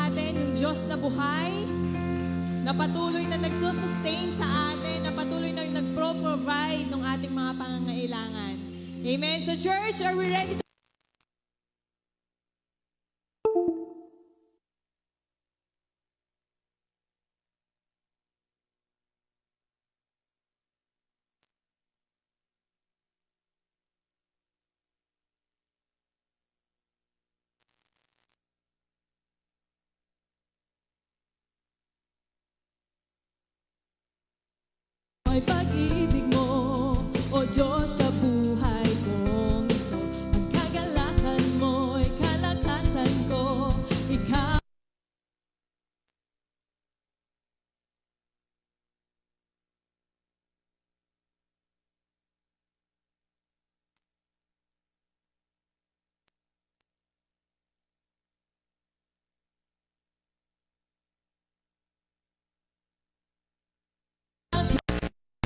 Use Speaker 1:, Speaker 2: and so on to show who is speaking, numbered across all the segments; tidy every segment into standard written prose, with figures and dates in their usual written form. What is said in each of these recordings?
Speaker 1: Natin yung Diyos na buhay, na patuloy na nagsusustain sa atin, na patuloy na nagpro-provide ng ating mga pangangailangan. Amen. So church, are we ready to ay pag-ibig mo, O Diyos, sa buhay kong ito. Ang kagalakan mo'y kalakasan ko, Ikaw.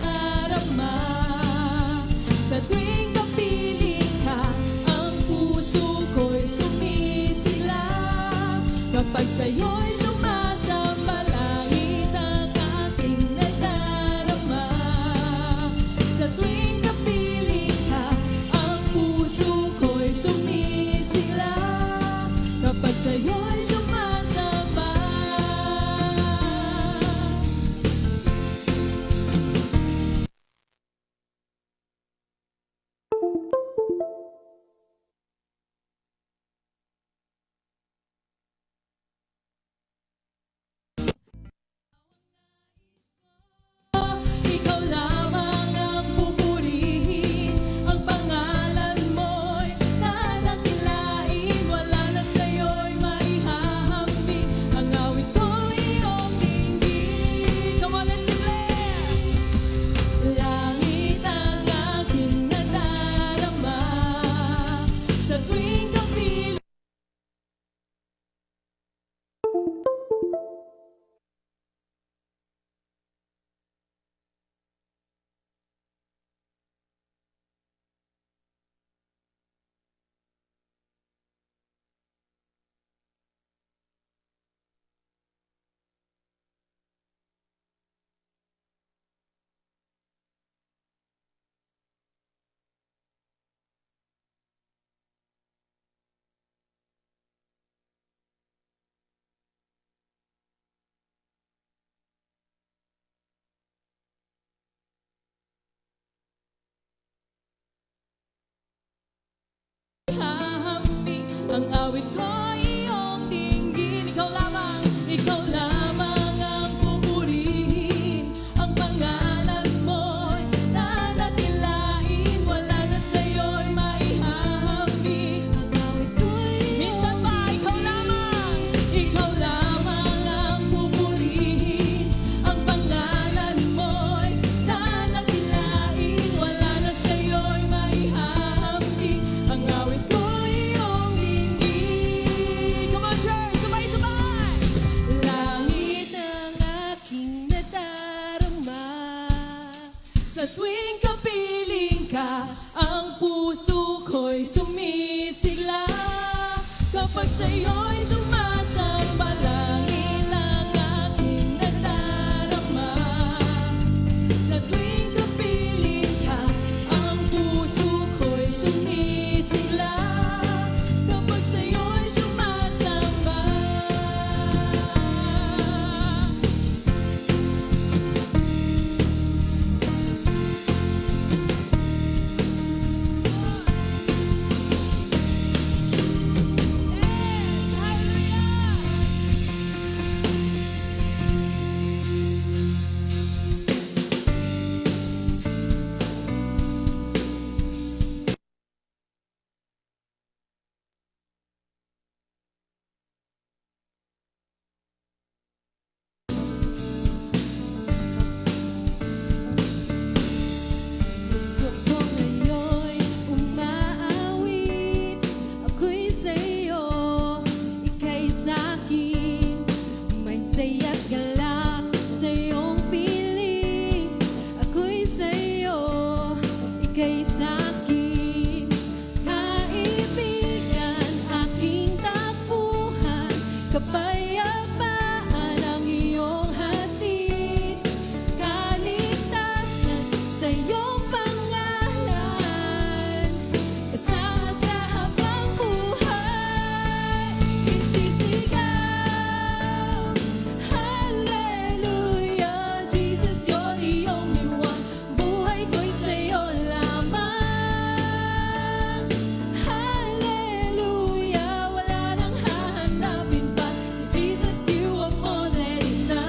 Speaker 1: Darama. Sa tuwing kapiling ka, ang puso ko'y sumisilaw. Kapag sa'yo'y sumasamba, langit ang aking nadarama. Sa tuwing kapiling ka, ang puso ko'y sumisilaw. Kapag sa'yo'y sumasamba. Ikaw lamang ang pupurihin, ang pangalan mo'y tatakilain. Wala na sa'yo'y maihahambing, ang awit ko'y iyong dinggin. Come on, let's declare! Langit ang aking nadarama. Sa tuwing kapiling hahambing, ang awit ko'y iyong dinggin. Ikaw lamang ang pupurihin, ang pangalan mo'y tatakilain. Wala na sa'yo'y maihahambing, ang awit ko'y minsan pa, ikaw lamang ang pupurihin, ang pangalan mo'y tatakilain. Wala na sa'yo'y maihahambing, ang awit ko'y iyong dinggin. Come on, church! Sabay-sabay! Langit ang aking nadarama. Sa tuwing kapiling ka, ang puso ko'y sumisigla. Kapag sa'yo'y sumasamba, langit ang aking nadarama. Sa tuwing kapiling ka, ang puso ko'y sumisigla. Kapag sa'yo'y sumasamba. Puso ko ngayon'y umaawit, ako'y sa'yo, ika'y sa'kin. May saya't galak sa iyong piling, ako'y sa'yo, ika'y sa'kin. Kaibigan, aking takbuhan, kapayapaan ang iyong hatid. Kaligtasan sa iyong pangalan, kasama sa habang buhay. Isisigaw, Hallelujah, Jesus, you're the only one. Buhay ko'y sa'yo lamang. Hallelujah, wala nang hahanapin pa. Jesus, you are more than enough.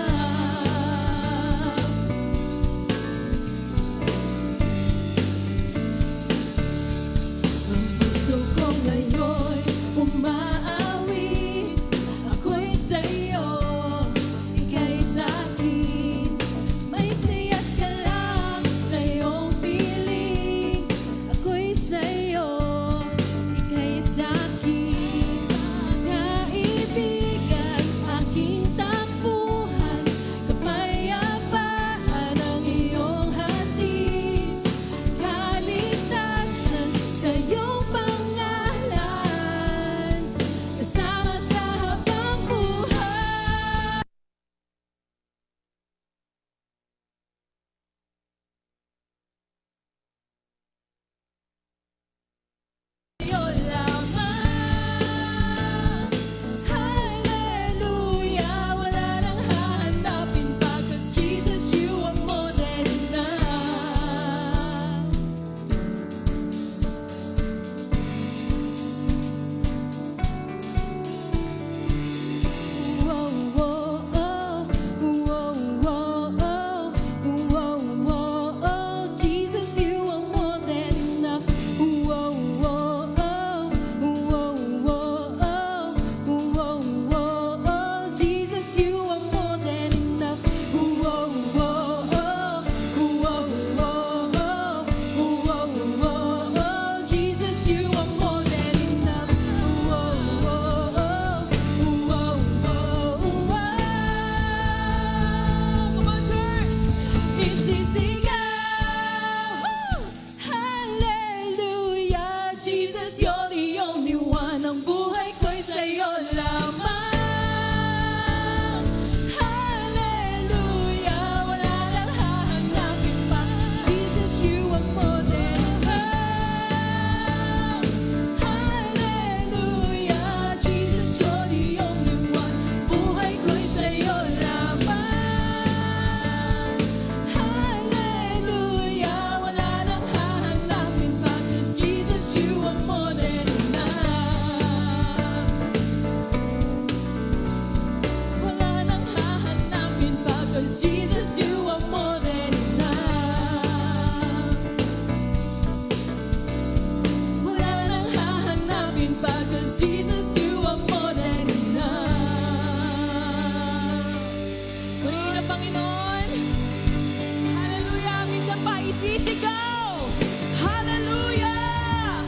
Speaker 1: magsisigaw. Hallelujah!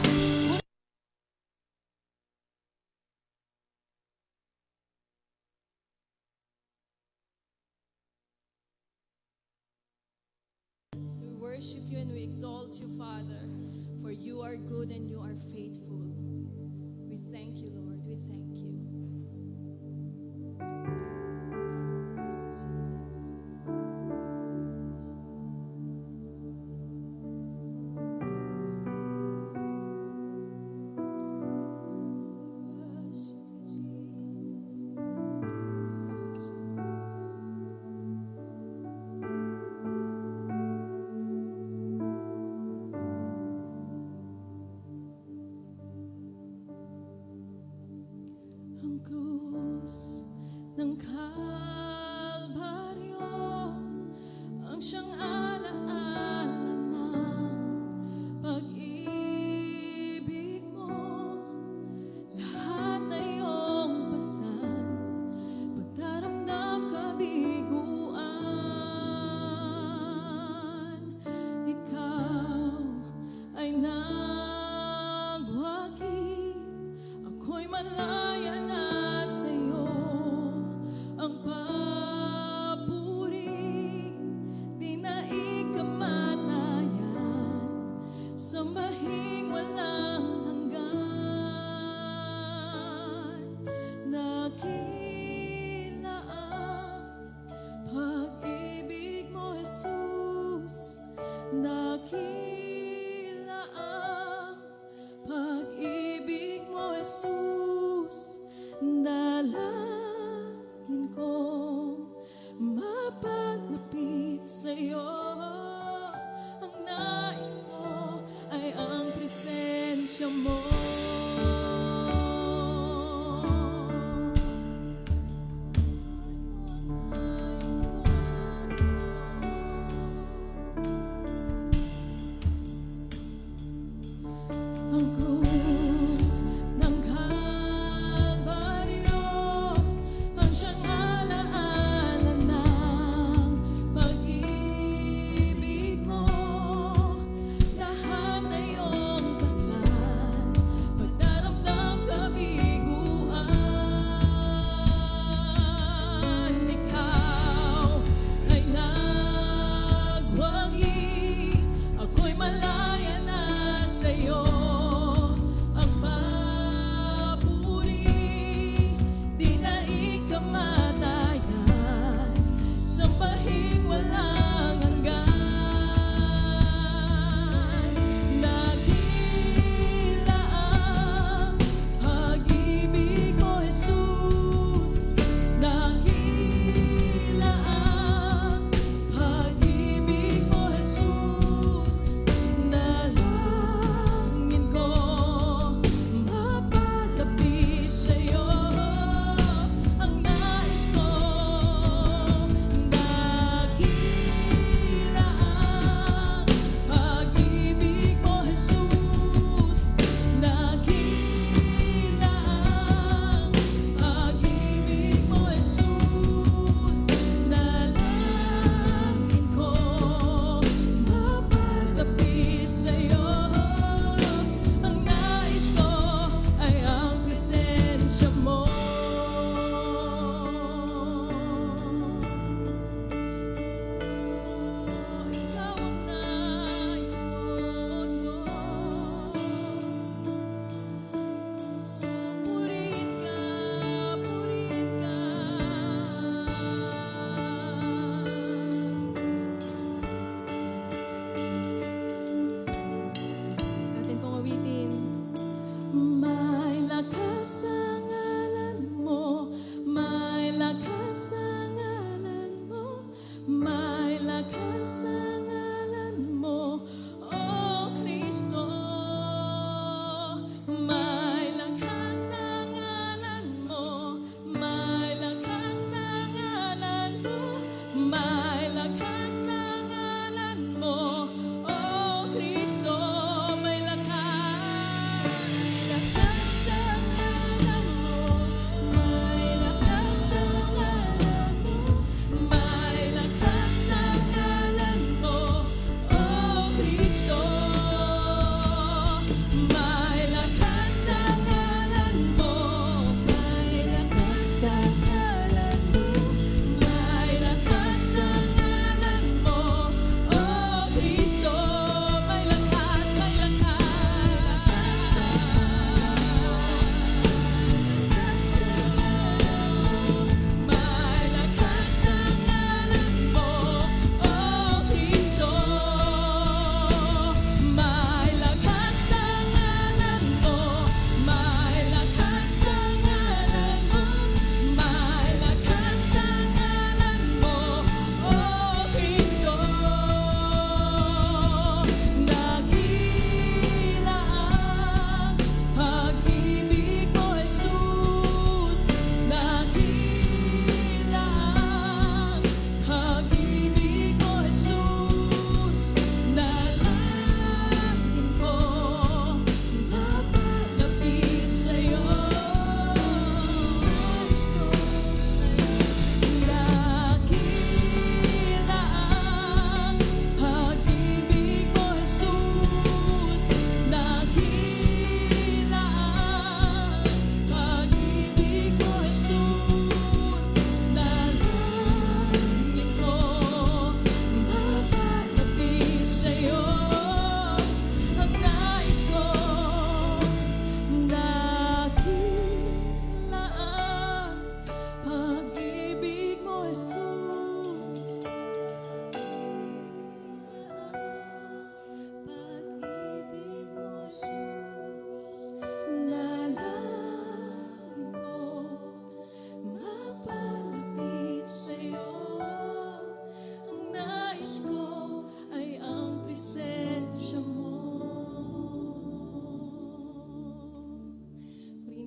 Speaker 1: We worship you and we exalt you, Father, for you are good and you are faithful. We thank you, Lord. We thank you. Yes, Jesus. Worship you, Ang krus ng Kalbaryo ang siyang alaala ng pag-ibig mo. Lahat na iyong pasan, pagdaramdam kabiguan. Ikaw ay nagwagi, ako'y malaya na sa'yo. Ang papuri, di na ikamatayan, sambahing walang hanggan. Dakila ang pag-ibig mo, Jesus. Dakila ang pag-ibig mo, Jesus. Dalangin kong mapalapit sa'yo. Ang nais mo ay ang presensya mo.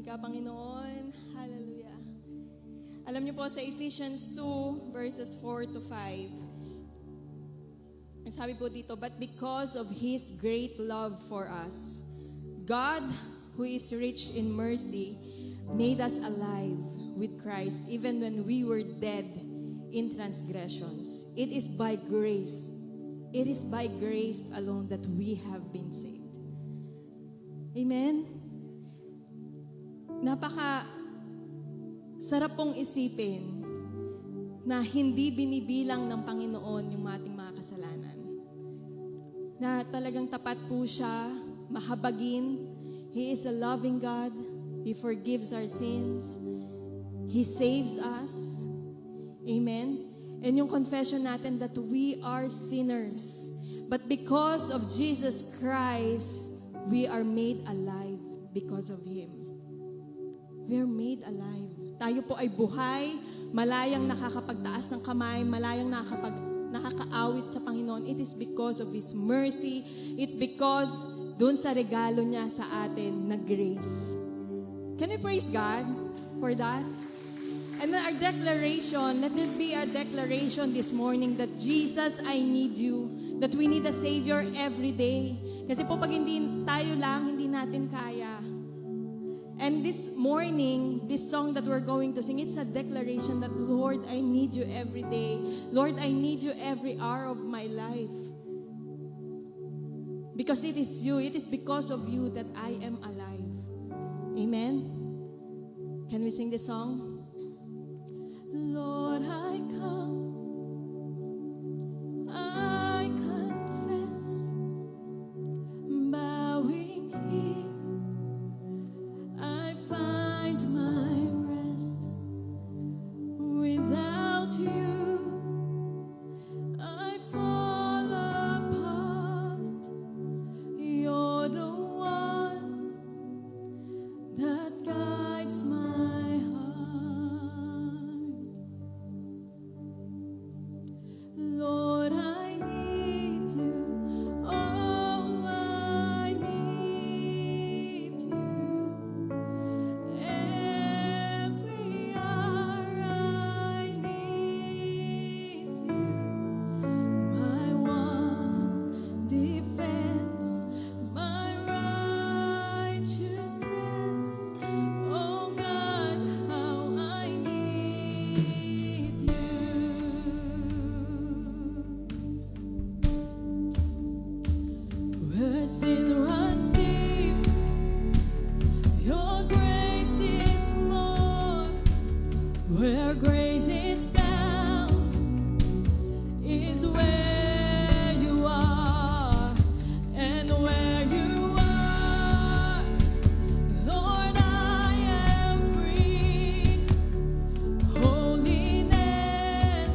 Speaker 1: ka, Panginoon. Hallelujah. Alam niyo po sa Ephesians 2 verses 4 to 5. Ang sabi po dito, but because of His great love for us, God, who is rich in mercy, made us alive with Christ even when we were dead in transgressions. It is by grace. It is by grace alone that we have been saved. Amen? Napaka sarap pong isipin na hindi binibilang ng Panginoon yung ating mga kasalanan. Na talagang tapat po siya, mahabagin. He is a loving God. He forgives our sins. He saves us. Amen? And yung confession natin that we are sinners. But because of Jesus Christ, we are made alive because of Him. We are made alive. Tayo po ay buhay, malayang nakakapagtaas ng kamay, malayang nakakaawit sa Panginoon. It is because of His mercy. It's because dun sa regalo niya sa atin na grace. Can we praise God for that? And then our declaration, let it be our declaration this morning that Jesus, I need you. That we need a Savior every day. Kasi po pag hindi tayo lang, hindi natin kaya. And this morning, this song that we're going to sing, it's a declaration that, Lord, I need you every day. Lord, I need you every hour of my life. Because it is you, it is because of you that I am alive. Amen? Can we sing this song? Lord, I come, I confess, bowing here. I find my rest. Without you, I fall apart. You're the one that guides my heart. Lord, I need you. Oh, I need you. Every hour I need you. My one defense, my righteousness. Oh God, how I need you. Where sin runs deep, your grace is more. Where grace is found is where you are. And where you are, Lord, I am free. Holiness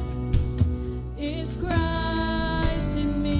Speaker 1: is Christ in me.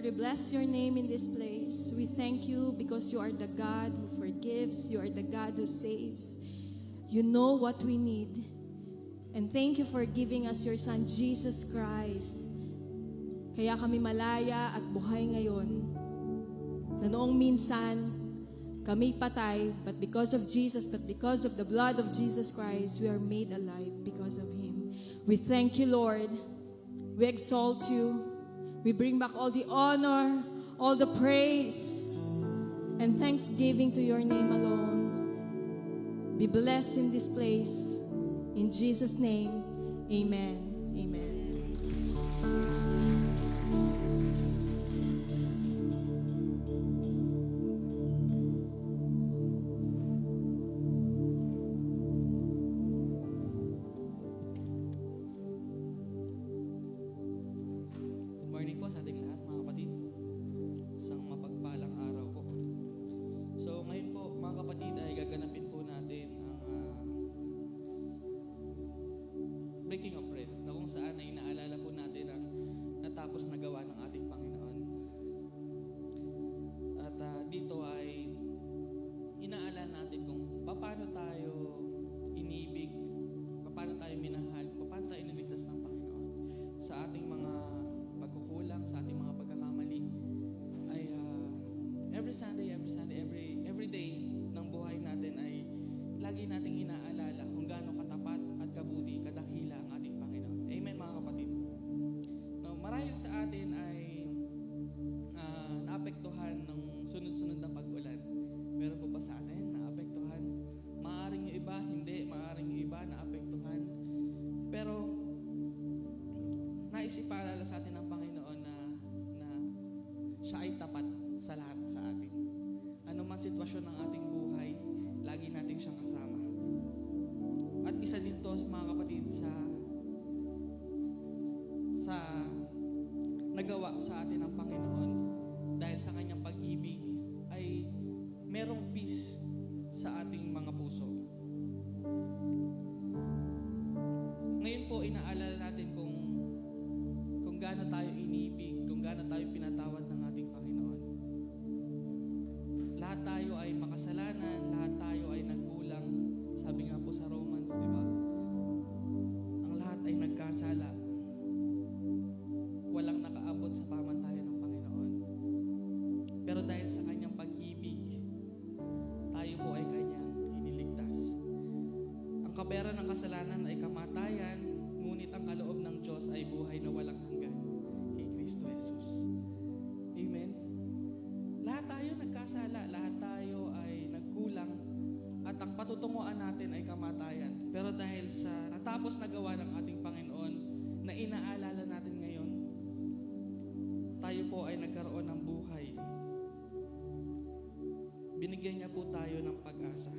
Speaker 1: we bless your name in this place. We thank you because you are the God who forgives. You are the God who saves. You know what we need. And thank you for giving us your Son, Jesus Christ. Kaya kami malaya at buhay ngayon. Na noong minsan, kami patay, but because of Jesus, but because of the blood of Jesus Christ, we are made alive because of Him. We thank you, Lord. We exalt you. We bring back all the honor, all the praise, and thanksgiving to your name alone. Be blessed in this place. In Jesus' name, amen. Amen.
Speaker 2: Breaking of bread, na kung saan ay inaalala po natin ang natapos na gawa ng ating Panginoon. At dito ay inaalala natin kung paano tayo inibig, paano tayo minahal, paano tayo iniligtas ng Panginoon sa ating mga pagkukulang, sa ating mga pagkakamali. Ay every Sunday, every day ng buhay natin ay lagi nating inaalala kung gaano katapat at kabuti, kadakila ang ating Panginoon. Amen, mga kapatid. No, marahil sa atin ay naapektuhan ng sunod-sunod na pag-ulan. Meron po ba sa atin naapektuhan? Maaring yung iba, hindi. Maaring yung iba naapektuhan. Pero nais ipaalala sa atin ng Panginoon na siya ay tapat sa lahat sa atin. Ano man sitwasyon ng ating buhay, lagi natin siyang kasama. At isa din to, mga kapatid, sa nagawa sa atin ng Panginoon dahil sa kanyang pag-ibig ay merong peace sa ating mga puso. Ngayon po, inaalala natin kung gaano tayo inibig, kung gaano tayo pinatawad ng ating Panginoon. Lahat tayo ay makasalanan, lahat tayo ay nagkulang. Sabi nga po sa Romans, di ba? Ang lahat ay nagkasala. Walang nakaabot sa pamantayan ng Panginoon. Pero dahil sa kanyang pag-ibig, tayo po ay kanyang iniligtas. Ang kapera ng kasalanan ay kamatayan, ngunit ang kaloob ng Diyos ay buhay na walang hanggan kay Kristo Jesus. Amen? Lahat tayo nagkasala, lahat tayo ay nagkulang, at ang patutunguan natin ay kamatayan. Pero dahil sa natapos na gawa ng ating Panginoon na inaalala natin ngayon, tayo po ay nagkaroon ng buhay. Binigyan niya po tayo ng pag-asa.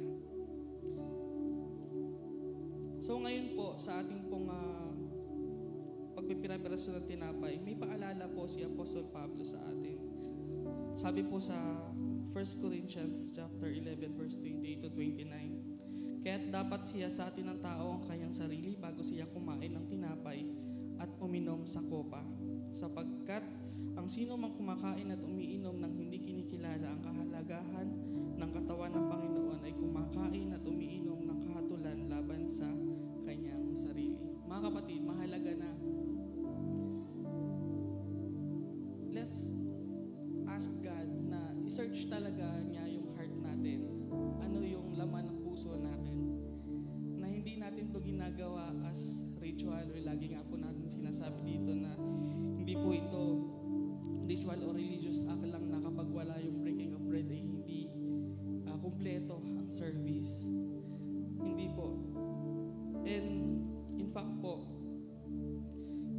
Speaker 2: So ngayon po, sa ating pong pagpipirapirasyon ng tinapay, may paalala po si Apostol Pablo sa atin. Sabi po sa 1 Corinthians chapter 11 verse 28 to 29, kaya't dapat siya sa atin ng tao ang kanyang sarili bago siya kumain ng tinapay at uminom sa kopa. Sapagkat ang sino mang kumakain at umiinom ng hindi kinikilala ang kahalagahan ng katawan ng Panginoon ay kumakain at umiinom ng kahatulan laban sa kanyang sarili. Mga kapatid, mahalaga na let's ask God na i-search talaga niya yung heart natin. Ano yung laman ng puso natin. Na hindi natin to ginagawa as ritual, or lagi nga po natin sinasabi dito na hindi po ito ritual o religious act lang na kapag wala yung breaking of bread ay hindi kumpleto ang service. Hindi po. And in fact po,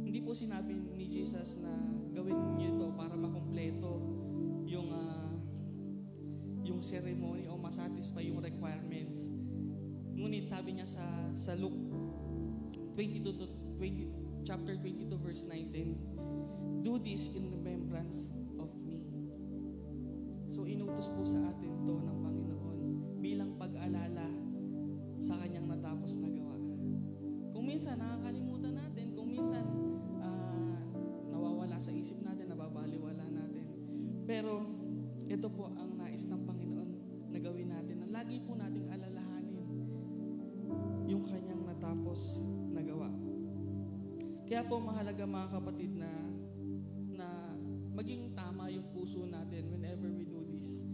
Speaker 2: hindi po sinabi ni Jesus na gawin niyo ito para makumpleto yung ceremony o masatisfy yung requirements. Ngunit sabi niya sa Luke 22 chapter 22 verse 19, do this in remembrance of me. So inutos po sa atin to ng Panginoon bilang pag-alala sa kanyang natapos na gawa. Kung minsan nakakalimutan natin, kung minsan nawawala sa isip natin, nababaliwala natin. Pero ito po ang nais ng Panginoon na gawin natin, na lagi po nating alalahanin yung kanyang natapos na gawa. Kaya po mahalaga mga kapatid na maging tama yung puso natin whenever we do this.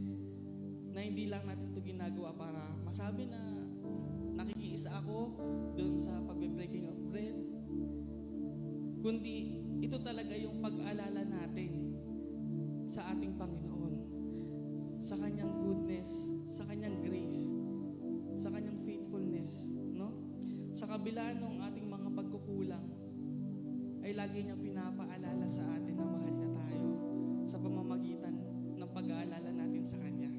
Speaker 2: Na hindi lang natin ito ginagawa para masabi na nakikiisa ako doon sa pagbe-breaking of bread. Kundi ito talaga yung pag-alala natin sa ating Panginoon, sa kanyang goodness, sa kanyang grace, sa kanyang faithfulness, no? Sa kabila ng ating mga pagkukulang, ay lagi niyang pinapaalala sa atin na mahal niya tayo sa pamamagitan ng pag-aalala natin sa Kanya.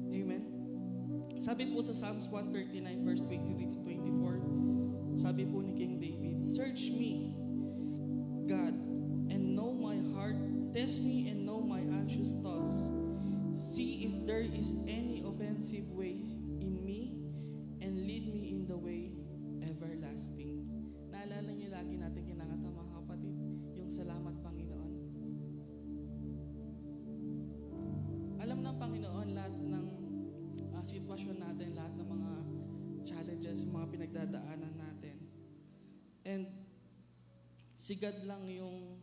Speaker 2: Amen? Sabi po sa Psalms 139 verse 23 to 24, sabi po ni King David, "Search me, God, and know my heart. Test me and know my anxious thoughts. See if there is any offensive way in me, and lead me in the way everlasting." Naalala niyo lagi natin kinakanta mga kapatid, yung salamat Panginoon. Alam ng Panginoon lahat ng sitwasyon natin, lahat ng mga challenges, mga pinagdadaanan natin. And si God lang yung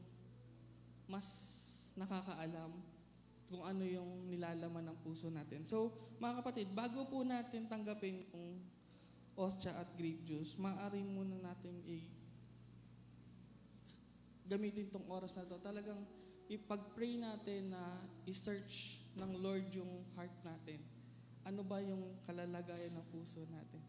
Speaker 2: mas nakakaalam kung ano yung nilalaman ng puso natin. So, mga kapatid, bago po natin tanggapin yung ostya at grape juice, maaari muna natin gamitin tong oras na to. Talagang ipag-pray natin na i-search ng Lord yung heart natin. Ano ba yung kalalagayan ng puso natin?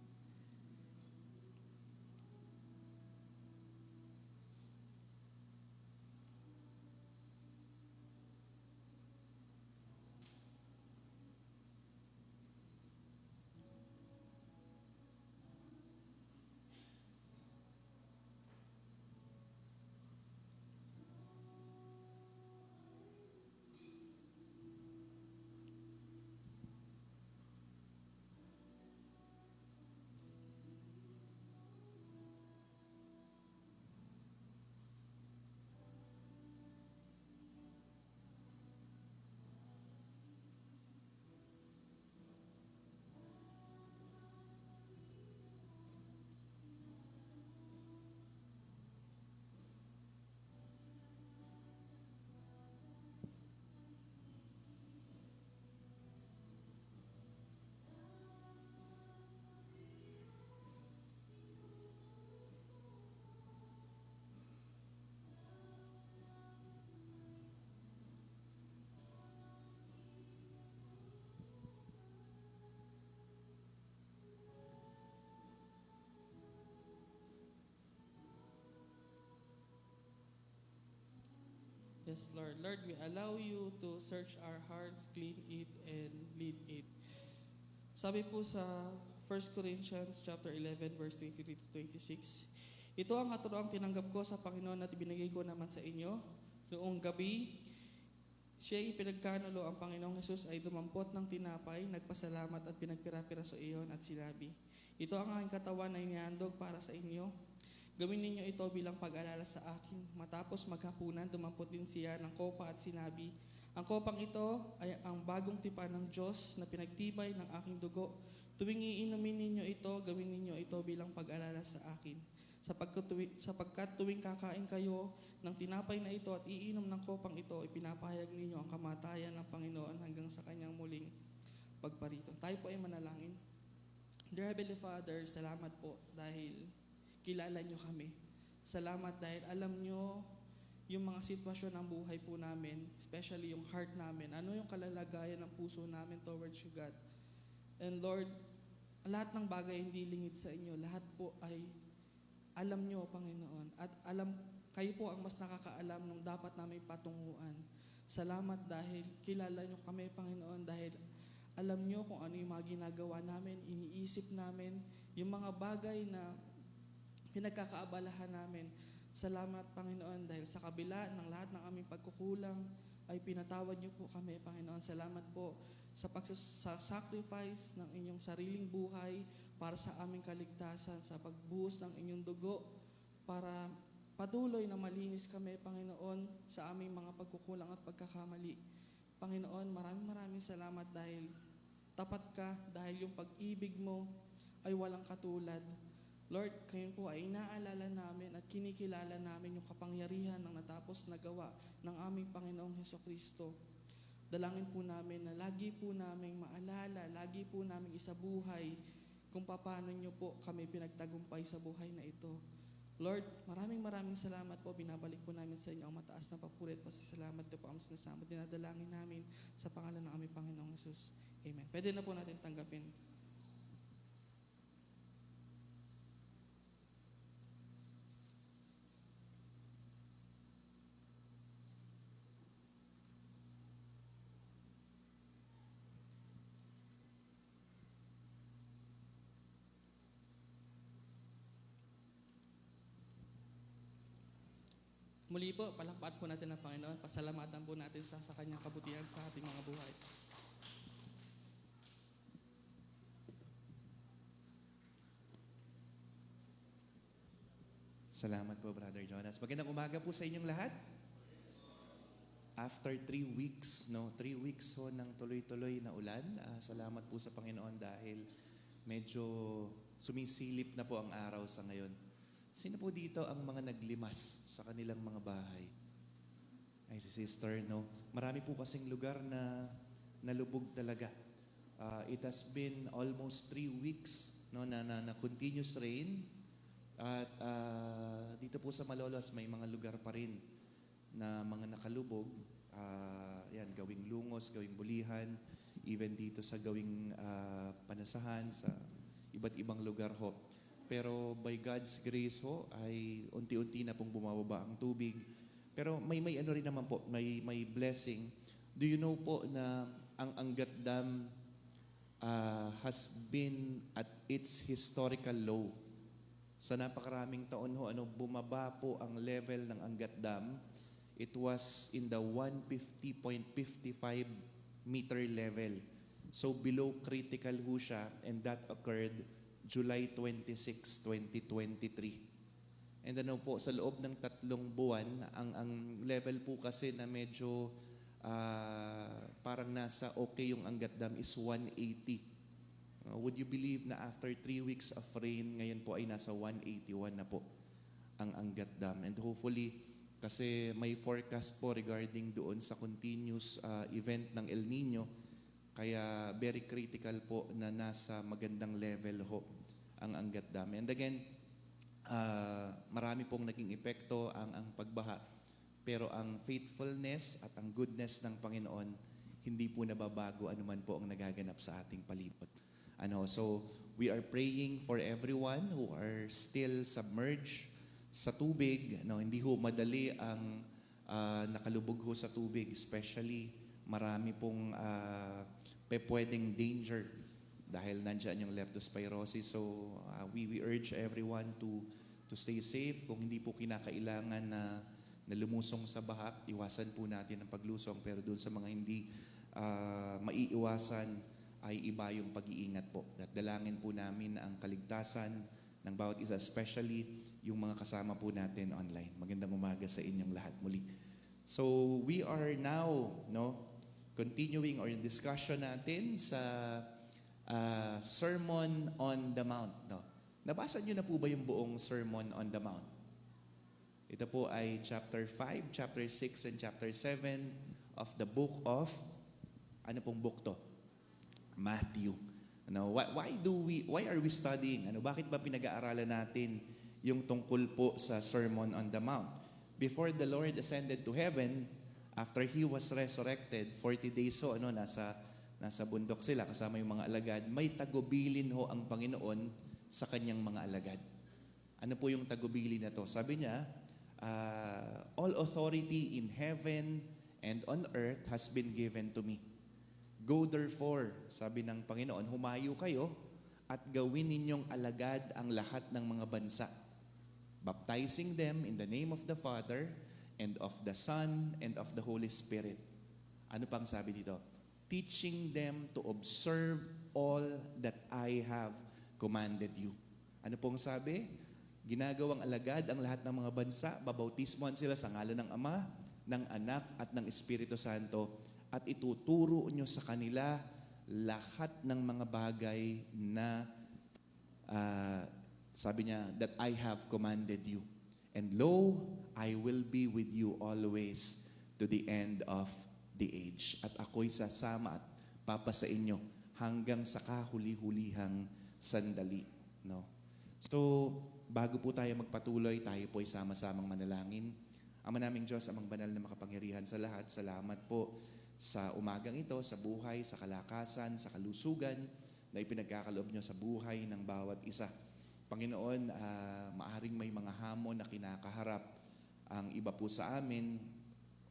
Speaker 2: Yes, Lord. Lord, we allow you to search our hearts, clean it, and lead it. Sabi po sa 1 Corinthians chapter 11, verse 23 to 26, "Ito ang katuroang tinanggap ko sa Panginoon at ibinigay ko naman sa inyo. Noong gabi, siya'y pinagkanulo ang Panginoong Jesus ay dumampot ng tinapay, nagpasalamat at pinagpira-pira sa iyon at sinabi, 'Ito ang aking katawan na inihandog para sa inyo. Gawin ninyo ito bilang pag-alala sa akin.' Matapos maghapunan, dumampot din siya ng kopa at sinabi, 'Ang kopang ito ay ang bagong tipan ng Diyos na pinagtibay ng aking dugo. Tuwing iinumin ninyo ito, gawin ninyo ito bilang pag-alala sa akin. Sapagkat tuwing kakain kayo ng tinapay na ito at iinom ng kopang ito, ipinapahayag ninyo ang kamatayan ng Panginoon hanggang sa kanyang muling pagparito." Tayo po ay manalangin. Dear Heavenly Father, salamat po dahil kilala nyo kami. Salamat dahil alam nyo yung mga sitwasyon ng buhay po namin, especially yung heart namin. Ano yung kalalagayan ng puso namin towards you, God. And Lord, lahat ng bagay hindi lingid sa inyo. Lahat po ay alam nyo, Panginoon. At kayo po ang mas nakakaalam ng dapat namin patunguan. Salamat dahil kilala nyo kami, Panginoon, dahil alam nyo kung ano yung mga ginagawa namin, iniisip namin, yung mga bagay na pinagkakaabalahan namin. Salamat, Panginoon, dahil sa kabila ng lahat ng aming pagkukulang, ay pinatawad niyo po kami, Panginoon. Salamat po sa sacrifice ng inyong sariling buhay para sa aming kaligtasan, sa pagbuhos ng inyong dugo, para patuloy na malinis kami, Panginoon, sa aming mga pagkukulang at pagkakamali. Panginoon, maraming salamat dahil tapat ka, dahil yung pag-ibig mo ay walang katulad. Lord, kayo po ay inaalala namin at kinikilala namin yung kapangyarihan ng natapos na gawa ng aming Panginoong Hesukristo. Dalangin po namin na lagi po namin maalala, lagi po namin isabuhay kung paano nyo po kami pinagtagumpay sa buhay na ito. Lord, maraming salamat po. Binabalik po namin sa inyo ang mataas na papuri at pasasalamat po ang sinasama. Dinadalangin namin sa pangalan ng aming Panginoong Jesus. Amen. Pwede na po natin tanggapin. Muli po, palakpakan po natin ang Panginoon. Pasalamatan po natin sa kanyang kabutihan sa ating mga buhay.
Speaker 3: Salamat po, Brother Jonas. Magandang umaga po sa inyong lahat. After 3 weeks, 3 weeks ho ng tuloy-tuloy na ulan, salamat po sa Panginoon dahil medyo sumisilip na po ang araw sa ngayon. Sino po dito ang mga naglimas sa kanilang mga bahay? Ay, si Sister, no? Marami po kasing lugar na nalubog talaga. It has been almost 3 weeks na continuous rain. At dito po sa Malolos, may mga lugar pa rin na mga nakalubog. Yan, gawing Lungos, gawing Bulihan, even dito sa gawing Panasahan, sa iba't ibang lugar ho. Pero by God's grace ho, ay unti-unti na pong bumababa ang tubig. Pero may ano rin naman po, may blessing. Do you know po na ang Angat Dam has been at its historical low? Sa napakaraming taon ho, bumaba po ang level ng Angat Dam. It was in the 150.55 meter level. So below critical ho siya, and that occurred July 26, 2023. And po, sa loob ng 3 buwan, ang level po kasi na medyo parang nasa okay yung Angat Dam is 180. Would you believe na after 3 weeks of rain, ngayon po ay nasa 181 na po ang Angat Dam. And hopefully, kasi may forecast po regarding doon sa continuous event ng El Nino, kaya very critical po na nasa magandang level ho ang Angat Dam. And again, marami pong naging epekto ang pagbaha. Pero ang faithfulness at ang goodness ng Panginoon, hindi po nababago anuman po ang nagaganap sa ating palibot. So we are praying for everyone who are still submerged sa tubig. Hindi ho madali ang nakalubog ho sa tubig, especially marami pong pwedeng danger dahil nandyan yung leptospirosis. So we urge everyone to stay safe. Kung hindi po kinakailangan na lumusong sa baha, iwasan po natin ang paglusong. Pero doon sa mga hindi maiiwasan, ay iba yung pag-iingat po. At dalangin po namin ang kaligtasan ng bawat isa, especially yung mga kasama po natin online. Magandang umaga sa inyong lahat muli. So we are now continuing our discussion natin sa Sermon on the Mount. Nabasa niyo na po ba yung buong Sermon on the Mount? Ito po ay chapter 5, chapter 6, and chapter 7 of the book of, ano pong book to? Matthew. Why are we studying? Bakit ba pinag-aaralan natin yung tungkol po sa Sermon on the Mount? Before the Lord ascended to heaven, after He was resurrected, 40 days ho, nasa bundok sila kasama yung mga alagad, may tagubilin ho ang Panginoon sa kanyang mga alagad. Ano po yung tagubilin na to? Sabi niya, all authority in heaven and on earth has been given to me. Go therefore, sabi ng Panginoon, humayo kayo at gawin ninyong alagad ang lahat ng mga bansa, baptizing them in the name of the Father and of the Son and of the Holy Spirit. Ano pang sabi dito? Teaching them to observe all that I have commanded you. Ano pong sabi? Ginagawang alagad ang lahat ng mga bansa, babautismohan sila sa ngalan ng Ama, ng Anak, at ng Espiritu Santo, at ituturo nyo sa kanila lahat ng mga bagay na sabi niya, that I have commanded you. And lo, I will be with you always to the end of the age. At ako'y sasama at papa sa inyo hanggang sa kahuli-hulihang sandali. No? So, bago po tayo magpatuloy, tayo po ay sama-samang manalangin. Ama naming Diyos, amang banal na makapangyarihan sa lahat, salamat po sa umagang ito, sa buhay, sa kalakasan, sa kalusugan na ipinagkakaloob nyo sa buhay ng bawat isa. Panginoon, maaring may mga hamon na kinakaharap ang iba po sa amin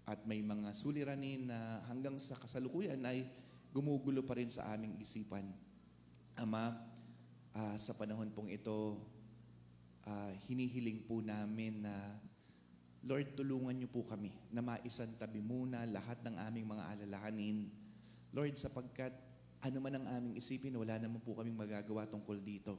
Speaker 3: at may mga suliranin na hanggang sa kasalukuyan ay gumugulo pa rin sa aming isipan. Ama, sa panahon pong ito, hinihiling po namin na Lord, tulungan niyo po kami na maisantabi muna lahat ng aming mga alalahanin. Lord, sapagkat ano man ang aming isipin, wala naman po kaming magagawa tungkol dito.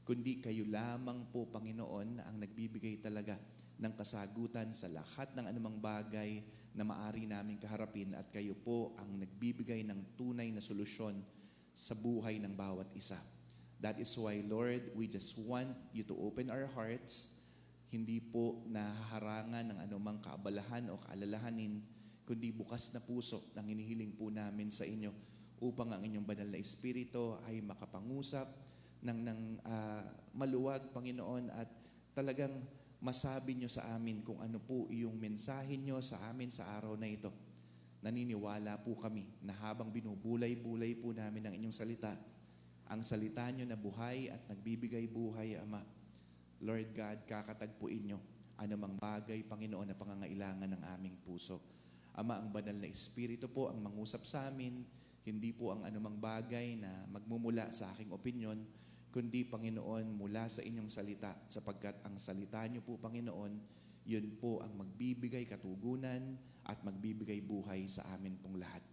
Speaker 3: Kundi kayo lamang po, Panginoon, ang nagbibigay talaga ng kasagutan sa lahat ng anumang bagay na maari naming kaharapin at kayo po ang nagbibigay ng tunay na solusyon sa buhay ng bawat isa. That is why, Lord, we just want you to open our hearts, hindi po nahaharangan ng anumang kaabalahan o kaalalahanin, kundi bukas na puso ng hinihiling po namin sa inyo upang ang inyong banal na espiritu ay makapangusap ng maluwag, Panginoon, at talagang masabi nyo sa amin kung ano po yung mensahe nyo sa amin sa araw na ito. Naniniwala po kami na habang binubulay-bulay po namin ang inyong salita, ang salita nyo na buhay at nagbibigay buhay, Ama, Lord God, kakatagpuin nyo anumang bagay, Panginoon, na pangangailangan ng aming puso. Ama, ang banal na espiritu po ang mangusap sa amin, hindi po ang anumang bagay na magmumula sa aking opinyon, kundi, Panginoon, mula sa inyong salita, sapagkat ang salita niyo po, Panginoon, yun po ang magbibigay katugunan at magbibigay buhay sa amin pong lahat.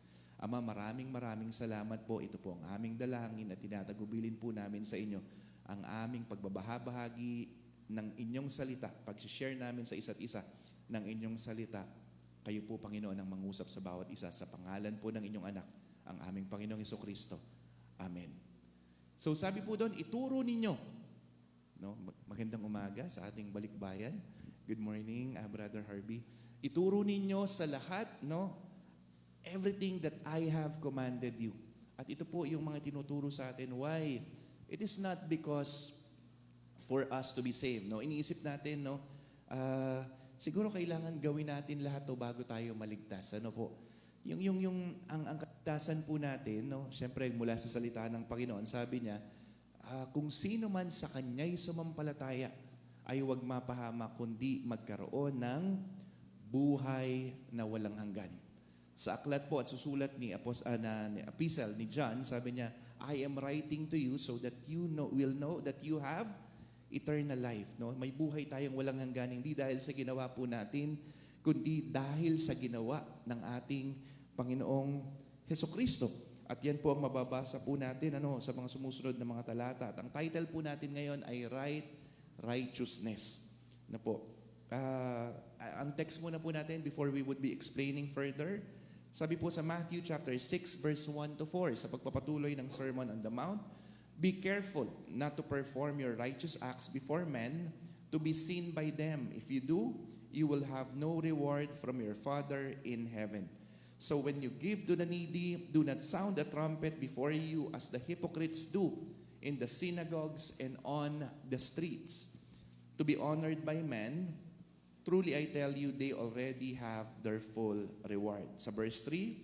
Speaker 3: Ama, maraming salamat po. Ito po ang aming dalangin at tinatagubilin po namin sa inyo ang aming pagbabahabahagi ng inyong salita, pag-share namin sa isa't isa ng inyong salita. Kayo po, Panginoon, ang mangusap sa bawat isa sa pangalan po ng inyong anak, ang aming Panginoong Hesukristo. Amen. So sabi po doon, ituro ninyo. No? Magandang umaga sa ating balikbayan. Good morning, Brother Harvey. Ituro ninyo sa lahat, no, everything that I have commanded you. At ito po yung mga tinuturo sa atin. Why? It is not because for us to be saved. No? Iniisip natin, no, siguro kailangan gawin natin lahat to bago tayo maligtas. Ano po? Ang kaligtasan po natin, no, syempre mula sa salita ng Panginoon, sabi niya, kung sino man sa Kanya'y sumampalataya, ay huwag mapahama, kundi magkaroon ng buhay na walang hanggan. Sa aklat po at susulat ni Epistle ni John, sabi niya, I am writing to you so that you will know that you have eternal life. No? May buhay tayong walang hanggan, hindi dahil sa ginawa po natin, kundi dahil sa ginawa ng ating Panginoong Hesukristo. At yan po ang mababasa po natin sa mga sumusunod na mga talata. At ang title po natin ngayon ay Righteousness. Na po. Ang text muna po natin before we would be explaining further. Sabi po sa Matthew chapter 6 verse 1 to 4 sa pagpapatuloy ng Sermon on the Mount, be careful not to perform your righteous acts before men to be seen by them. If you do, you will have no reward from your Father in heaven. So when you give to the needy, do not sound a trumpet before you as the hypocrites do in the synagogues and on the streets, to be honored by men. Truly I tell you, they already have their full reward. Sa verse 3,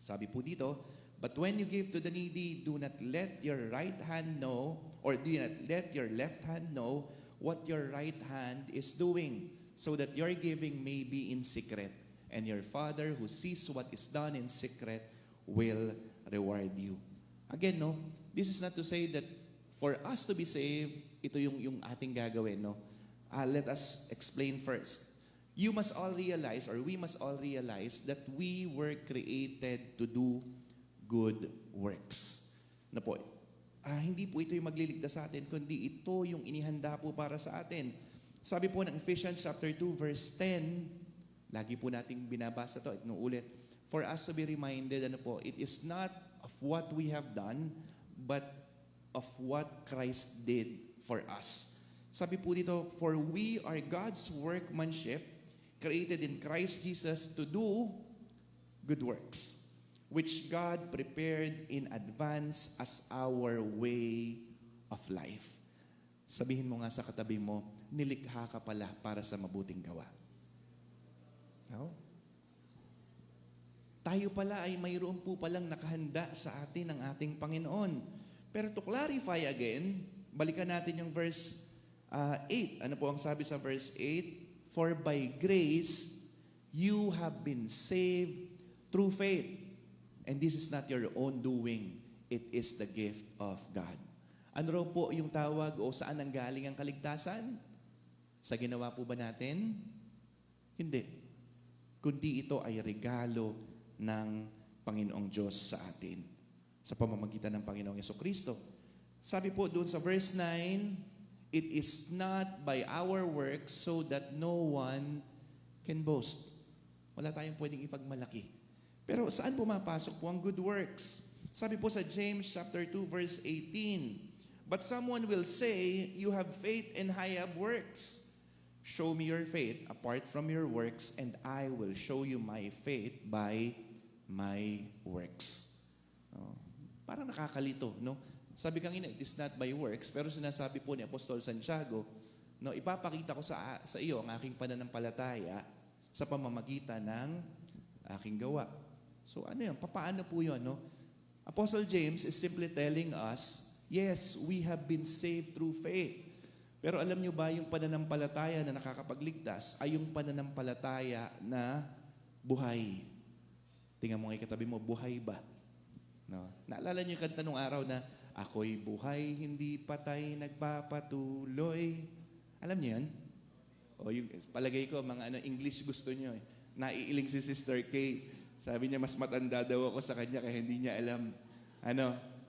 Speaker 3: sabi po dito, but when you give to the needy, do not let your right hand know, or do not let your left hand know what your right hand is doing, so that your giving may be in secret, and your Father who sees what is done in secret will reward you. Again, no, this is not to say that for us to be saved, ito yung ating gagawin, no? Let us explain first. You must all realize, or we must all realize, that we were created to do good works. Na po, hindi po ito yung magliligtas sa atin, kundi ito yung inihanda po para sa atin. Sabi po ng Ephesians chapter 2 verse 10, lagi po nating binabasa to, inuulit, for us to be reminded, it is not of what we have done, but of what Christ did for us. Sabi po dito, for we are God's workmanship, created in Christ Jesus to do good works, which God prepared in advance as our way of life. Sabihin mo nga sa katabi mo, nilikha ka pala para sa mabuting gawa. No? Tayo pala ay mayroon po palang nakahanda sa atin ng ating Panginoon. Pero to clarify again, balikan natin yung verse 8. Ano po ang sabi sa verse 8? For by grace, you have been saved through faith. And this is not your own doing. It is the gift of God. Ano raw po yung tawag o saan ang galing ang kaligtasan? Sa ginawa po ba natin? Hindi. Kundi ito ay regalo ng Panginoong Diyos sa atin sa pamamagitan ng Panginoong Jesucristo. Sabi po doon sa verse 9, it is not by our works so that no one can boast. Wala tayong pwedeng ipagmalaki. Pero saan pumapasok po ang good works? Sabi po sa James chapter 2 verse 18, but someone will say, you have faith and I have works. Show me your faith apart from your works, and I will show you my faith by my works. Parang nakakalito, no? Sabi kanina, it is not by works, pero sinasabi po ni Apostol Santiago, no, ipapakita ko sa iyo ang aking pananampalataya sa pamamagitan ng aking gawa. So ano yun? Paano po yun, no? Apostle James is simply telling us, yes, we have been saved through faith. Pero alam nyo ba, yung pananampalataya na nakakapagligtas ay yung pananampalataya na buhay. Tingnan mo nga katabi mo, buhay ba? No? Naalala nyo yung kanta nung araw na, ako'y buhay, hindi patay, nagpapatuloy. Alam niyo yan? O yung palagay ko, mga English gusto nyo. Naiiling si Sister Kay. Sabi niya, mas matanda daw ako sa kanya kaya hindi niya alam.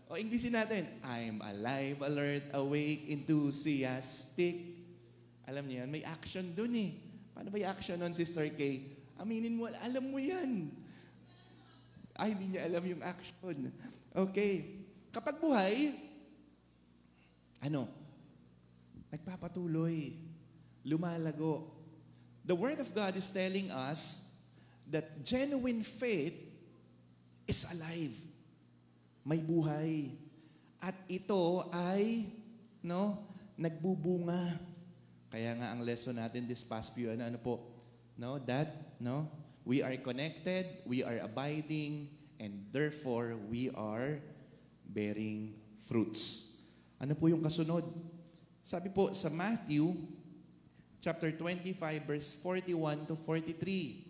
Speaker 3: O Englishin natin, I'm alive, alert, awake, enthusiastic. Alam niyo yan, may action dun eh. Paano ba yung action nun, Sister Kay? Aminin mo, alam mo yan. Ay, hindi niya alam yung action. Okay. Kapag buhay, nagpapatuloy, lumalago. The Word of God is telling us that genuine faith is alive. May buhay. At ito ay, nagbubunga. Kaya nga ang lesson natin this past few, we are connected, we are abiding, and therefore we are bearing fruits. Ano po yung kasunod? Sabi po sa Matthew chapter 25 verse 41 to 43.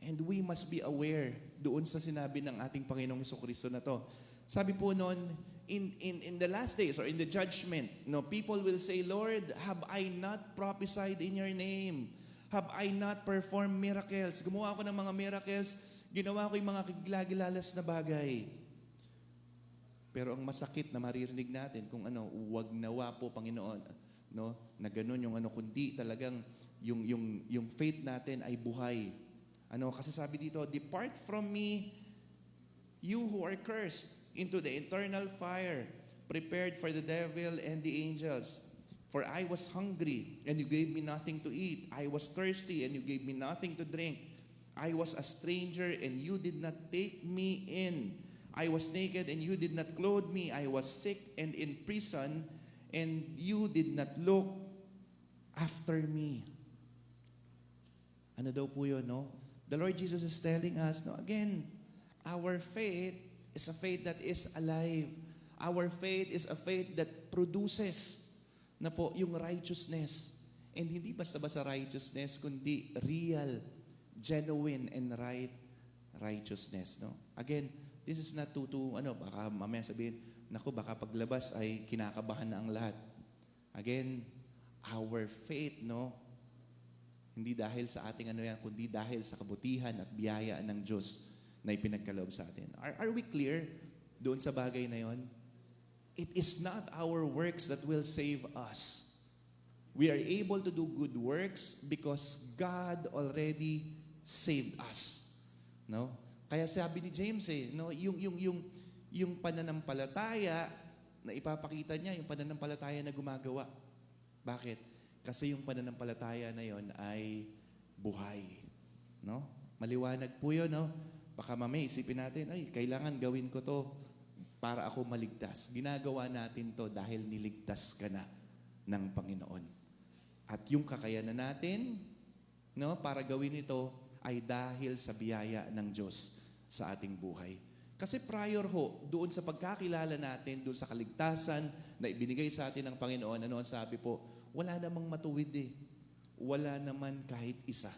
Speaker 3: And we must be aware doon sa sinabi ng ating Panginoong Jesucristo na to. Sabi po noon, in the last days or in the judgment, people will say, Lord, have I not prophesied in your name? Have I not performed miracles? Gumawa ako ng mga miracles, ginawa ko yung mga kilagilalas na bagay. Pero ang masakit na maririnig natin kung huwag nawa po Panginoon, na ganun yung kundi talagang yung faith natin ay buhay. Kasi sabi dito, depart from me, you who are cursed, into the eternal fire, prepared for the devil and the angels. For I was hungry, and you gave me nothing to eat. I was thirsty, and you gave me nothing to drink. I was a stranger, and you did not take me in. I was naked, and you did not clothe me. I was sick and in prison, and you did not look after me. Ano daw po yun, The Lord Jesus is telling us, again, our faith is a faith that is alive. Our faith is a faith that produces yung righteousness. And hindi basta-basta righteousness, kundi real, genuine, and right righteousness. Again, this is not baka mamaya sabihin, baka paglabas ay kinakabahan na ang lahat. Again, our faith, hindi dahil sa ating kundi dahil sa kabutihan at biyaya ng Diyos na ipinagkaloob sa atin. Are we clear doon sa bagay na yon? It is not our works that will save us. We are able to do good works because God already saved us. Kaya sabi ni James no, yung pananampalataya na ipapakita niya, yung pananampalataya na gumagawa. Bakit? Kasi yung pananampalataya na yon ay buhay. No? Maliwanag po yun, no? Baka mamaya isipin natin, ay, kailangan gawin ko to para ako maligtas. Ginagawa natin to dahil niligtas ka na ng Panginoon. At yung kakayanan natin, no, para gawin ito ay dahil sa biyaya ng Diyos sa ating buhay. Kasi prior ho, doon sa pagkakilala natin, doon sa kaligtasan na ibinigay sa atin ng Panginoon, ano ang sabi po? Wala namang matuwid eh. Wala naman kahit isa.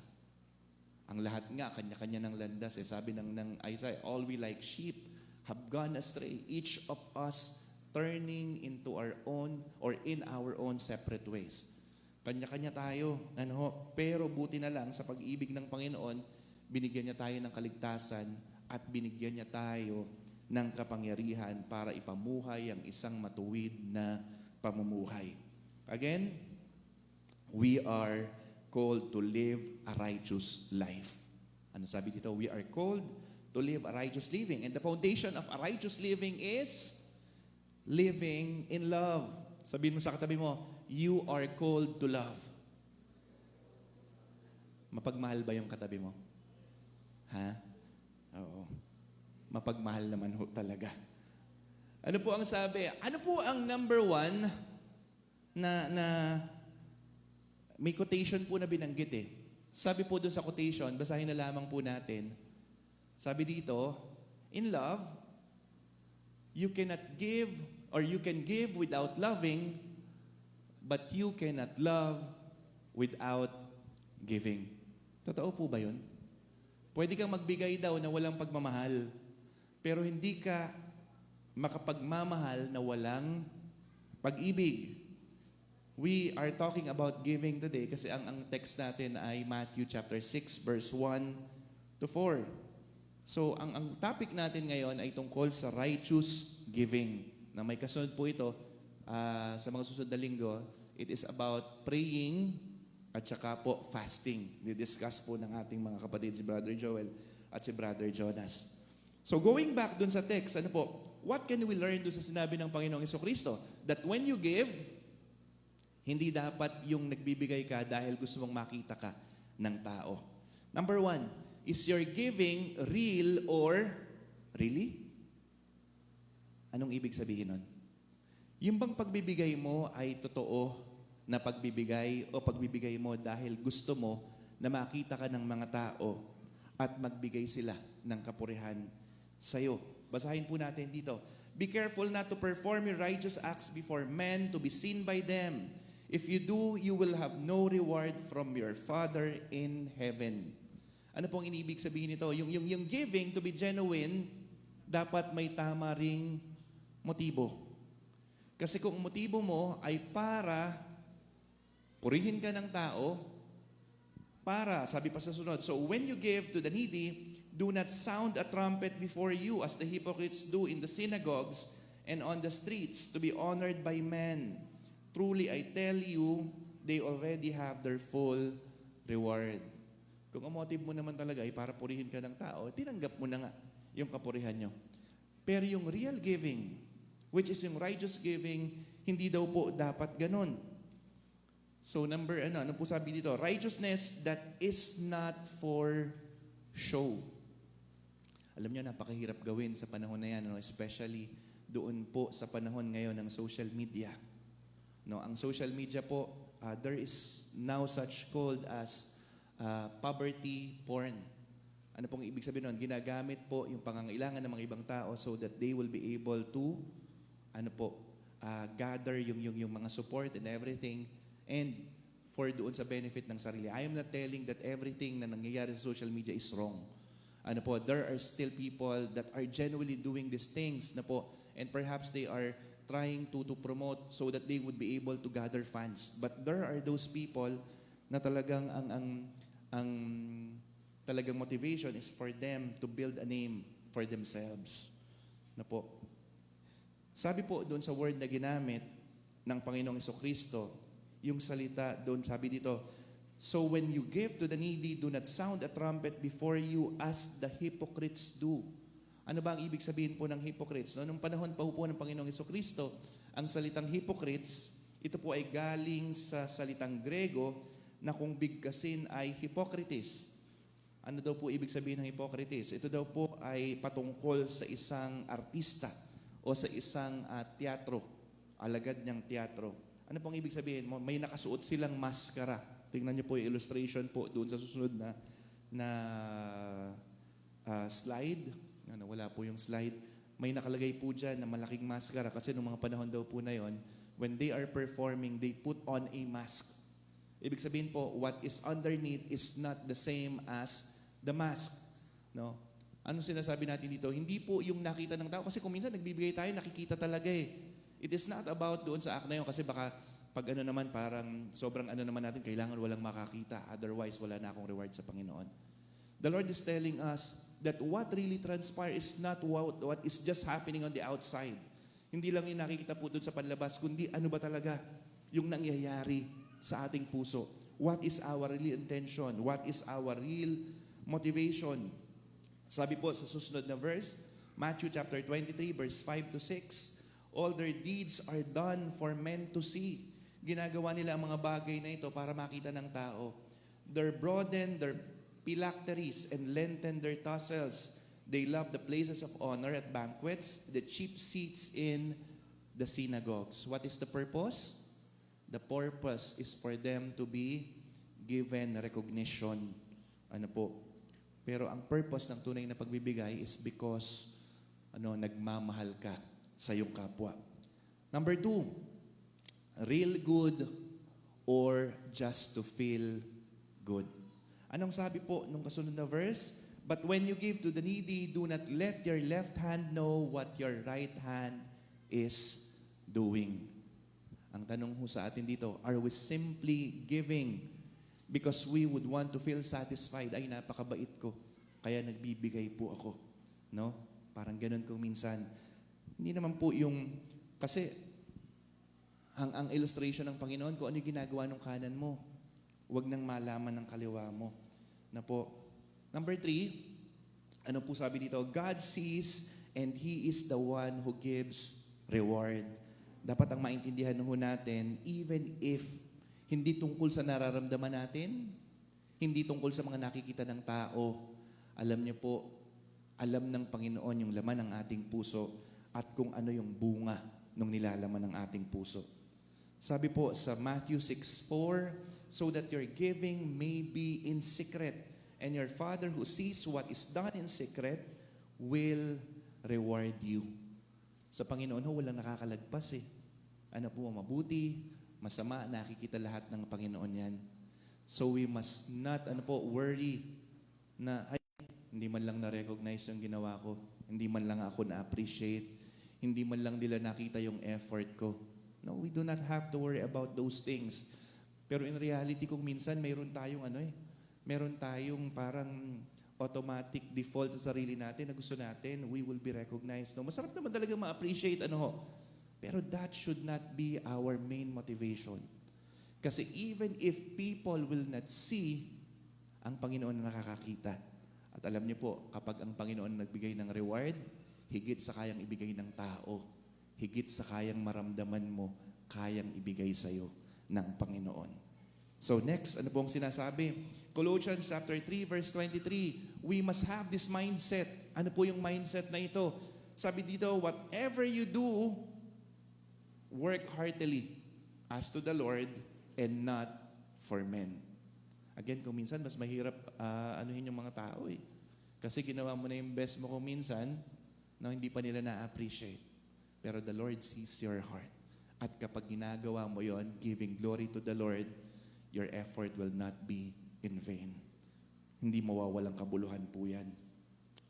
Speaker 3: Ang lahat nga, kanya-kanya ng landas eh. Sabi ng Isaiah, all we like sheep have gone astray, each of us turning into our own or in our own separate ways. Kanya-kanya tayo, pero buti na lang sa pag-ibig ng Panginoon, binigyan niya tayo ng kaligtasan at binigyan niya tayo ng kapangyarihan para ipamuhay ang isang matuwid na pamumuhay. Again, we are called to live a righteous life. Ano sabi dito? We are called to live a righteous living. And the foundation of a righteous living is living in love. Sabihin mo sa katabi mo, you are called to love. Mapagmahal ba yung katabi mo? Ha? Oo. Mapagmahal naman ho talaga. Ano po ang sabi? Ano po ang number one na may quotation po na binanggit eh. Sabi po dun sa quotation, basahin na lamang po natin. Sabi dito, in love, you cannot give or you can give without loving, but you cannot love without giving. Totoo po ba yun? Pwede kang magbigay daw na walang pagmamahal, pero hindi ka makapagmamahal na walang pag-ibig. We are talking about giving today kasi ang text natin ay Matthew chapter 6 verse 1 to 4. So ang topic natin ngayon ay tungkol sa righteous giving. Na may kasunod po ito sa mga susunod na linggo. It is about praying at saka po fasting. Didiscuss po ng ating mga kapatid si Brother Joel at si Brother Jonas. So going back dun sa text, ano po? What can we learn dun sa sinabi ng Panginoong Jesucristo? That when you give, hindi dapat yung nagbibigay ka dahil gusto mong makita ka ng tao. Number one, is your giving real or really? Anong ibig sabihin nun? Yung bang pagbibigay mo ay totoo na pagbibigay o pagbibigay mo dahil gusto mo na makita ka ng mga tao at magbigay sila ng kapurihan sa'yo. Basahin po natin dito. Be careful not to perform your righteous acts before men to be seen by them. If you do, you will have no reward from your Father in heaven. Ano pong inibig sabihin nito? Yung giving to be genuine, dapat may tama ring motibo. Kasi kung motibo mo ay para purihin ka ng tao, para, sabi pa sa sunod, so when you give to the needy, do not sound a trumpet before you as the hypocrites do in the synagogues and on the streets to be honored by men. Truly, I tell you, they already have their full reward. Kung ang motive mo naman talaga ay para purihin ka ng tao, tinanggap mo na nga yung kapurihan nyo. Pero yung real giving, which is yung righteous giving, hindi daw po dapat ganun. So ano po sabi dito? Righteousness that is not for show. Alam nyo, napakahirap gawin sa panahon na yan, especially doon po sa panahon ngayon ng social media. No, ang social media po, there is now such called as poverty porn. Ano pong ibig sabihin nun? Ginagamit po yung pangangailangan ng mga ibang tao so that they will be able to gather yung mga support and everything and for doon sa benefit ng sarili. I am not telling that everything na nangyayari sa social media is wrong. There are still people that are genuinely doing these things and perhaps they are trying to promote so that they would be able to gather funds. But there are those people na talagang ang talagang motivation is for them to build a name for themselves. Sabi po doon sa word na ginamit ng Panginoong Jesucristo, yung salita doon, sabi dito, So when you give to the needy, do not sound a trumpet before you as the hypocrites do. Ano ba ang ibig sabihin po ng hypocrites? No? Nung panahon pa po ng Panginoong Jesucristo, ang salitang hypocrites, ito po ay galing sa salitang Grego na kung bigkasin ay hypocrites. Ano daw po ibig sabihin ng hypocrites? Ito daw po ay patungkol sa isang artista o sa isang teatro, alagad niyang teatro. Ano pong ibig sabihin mo? May nakasuot silang maskara. Tingnan niyo po yung illustration po doon sa susunod na slide. Wala po yung slide. May nakalagay po dyan na malaking maskara kasi nung mga panahon daw po na yon, when they are performing, they put on a mask. Ibig sabihin po, what is underneath is not the same as the mask. No? Ano sinasabi natin dito? Hindi po yung nakita ng tao. Kasi kung minsan nagbibigay tayo, nakikita talaga eh. It is not about doon sa act na yun. Kasi baka pag ano naman, parang sobrang ano naman natin, kailangan walang makakita. Otherwise, wala na akong reward sa Panginoon. The Lord is telling us that what really transpires is not what is just happening on the outside. Hindi lang yung nakikita po doon sa panlabas, kundi ano ba talaga yung nangyayari sa ating puso. What is our real intention? What is our real motivation? Sabi po sa susunod na verse, Matthew chapter 23, verse 5 to 6, all their deeds are done for men to see. Ginagawa nila ang mga bagay na ito para makita ng tao. They broaden their phylacteries and lengthen their tassels. They love the places of honor at banquets, the cheap seats in the synagogues. What is the purpose? The purpose is for them to be given recognition. Ano po? Pero ang purpose ng tunay na pagbibigay is because nagmamahal ka sa iyong kapwa. Number 2, real good or just to feel good. Anong sabi po nung kasunod na verse? But when you give to the needy, do not let your left hand know what your right hand is doing. Ang tanong ho sa atin dito, are we simply giving because we would want to feel satisfied? Ay, napakabait ko, kaya nagbibigay po ako. No? Parang ganun kung minsan. Hindi naman po yung, kasi ang illustration ng Panginoon, kung ano yung ginagawa ng kanan mo, huwag nang malaman ng kaliwa mo. Na po. Number 3, ano po sabi dito? God sees and He is the one who gives reward. Dapat ang maintindihan ho natin, even if hindi tungkol sa nararamdaman natin, hindi tungkol sa mga nakikita ng tao, alam niyo po, alam ng Panginoon yung laman ng ating puso at kung ano yung bunga ng nilalaman ng ating puso. Sabi po sa Matthew 6:4, so that your giving may be in secret, and your Father who sees what is done in secret will reward you. Sa Panginoon ho, walang nakakalagpas eh. Ano po, mabuti, masama, nakikita lahat ng Panginoon yan. So we must not, worry na, ay, hindi man lang na-recognize yung ginawa ko, hindi man lang ako na-appreciate, hindi man lang nila nakita yung effort ko. No, we do not have to worry about those things. Pero in reality, kung minsan mayroon tayong meron tayong parang automatic default sa sarili natin na gusto natin, we will be recognized. No, masarap naman talaga ma-appreciate pero that should not be our main motivation. Kasi even if people will not see, ang Panginoon na nakakakita. At alam niyo po, kapag ang Panginoon nagbigay ng reward, higit sa kayang ibigay ng tao, higit sa kayang maramdaman mo, kayang ibigay sa'yo ng Panginoon. So next, ano pong sinasabi? Colossians chapter 3 verse 23, we must have this mindset. Ano po yung mindset na ito? Sabi dito, whatever you do, work heartily as to the Lord and not for men. Again, kung minsan, mas mahirap anuhin yung mga tao eh. Kasi ginawa mo na yung best mo kung minsan, na hindi pa nila na-appreciate. Pero the Lord sees your heart. At kapag ginagawa mo yon, giving glory to the Lord, your effort will not be in vain. Hindi mawawalang kabuluhan po yan.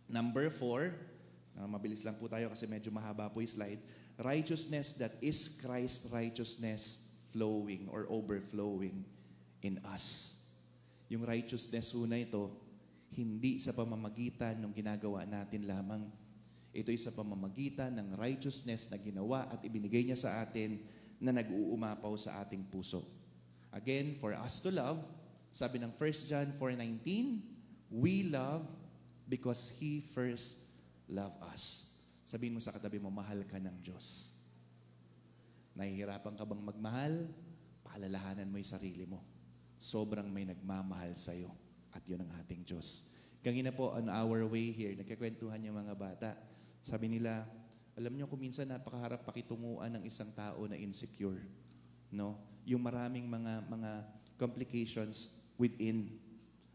Speaker 3: Number 4, mabilis lang po tayo kasi medyo mahaba po yung slide. Righteousness that is Christ's righteousness flowing or overflowing in us. Yung righteousness ho na ito, hindi sa pamamagitan ng ginagawa natin lamang. Ito'y sa pamamagitan ng righteousness na ginawa at ibinigay niya sa atin na nag-uumapaw sa ating puso. Again, for us to love, Sabi ng 1 John 4:19, we love because He first loved us. Sabihin mo sa katabi mo, mahal ka ng Diyos. Nahihirapan ka bang magmahal? Paalalahanan mo yung sarili mo. Sobrang may nagmamahal sa'yo. At yun ang ating Diyos. Kanina po, on our way here, nagkakwentuhan yung mga bata. Sabi nila, alam nyo, kung minsan napakaharap pakitunguan ng isang tao na insecure. No? Yung maraming mga complications within.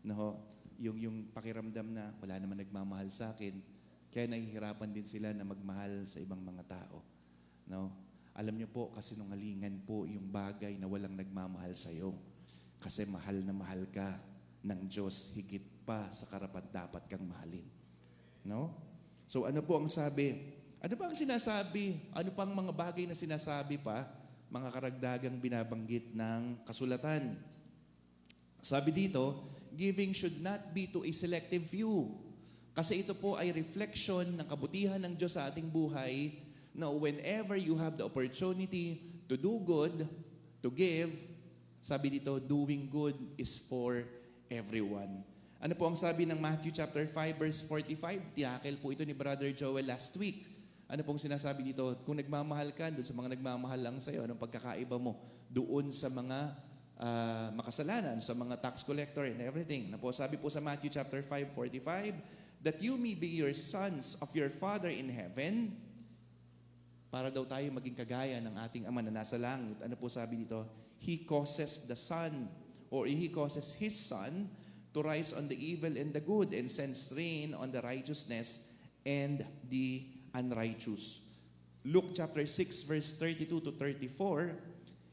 Speaker 3: No? Yung pakiramdam na wala naman nagmamahal sa akin, kaya nahihirapan din sila na magmahal sa ibang mga tao. No? Alam niyo po, kasinungalingan po yung bagay na walang nagmamahal sa iyo. Kasi mahal na mahal ka ng Diyos, higit pa sa karapat dapat kang mahalin. No? So ano po ang sabi? Ano pa ang sinasabi? Ano pang mga bagay na sinasabi pa? Mga karagdagang binabanggit ng kasulatan. Sabi dito, giving should not be to a selective few. Kasi ito po ay reflection ng kabutihan ng Diyos sa ating buhay na whenever you have the opportunity to do good, to give, sabi dito, doing good is for everyone. Ano po ang sabi ng Matthew chapter 5 verse 45? Tinakil po ito ni Brother Joel last week. Ano pong sinasabi dito? Kung nagmamahal ka, doon sa mga nagmamahal lang sa'yo, anong pagkakaiba mo? Doon sa mga makasalanan, sa mga tax collector and everything. Na po, sabi po sa Matthew chapter 5:45, that you may be your sons of your Father in heaven, para daw tayo maging kagaya ng ating Ama na nasa langit. Ano po sabi dito? He causes the sun, or He causes His sun to rise on the evil and the good, and sends rain on the righteousness and the unrighteous. Luke chapter 6 verse 32 to 34,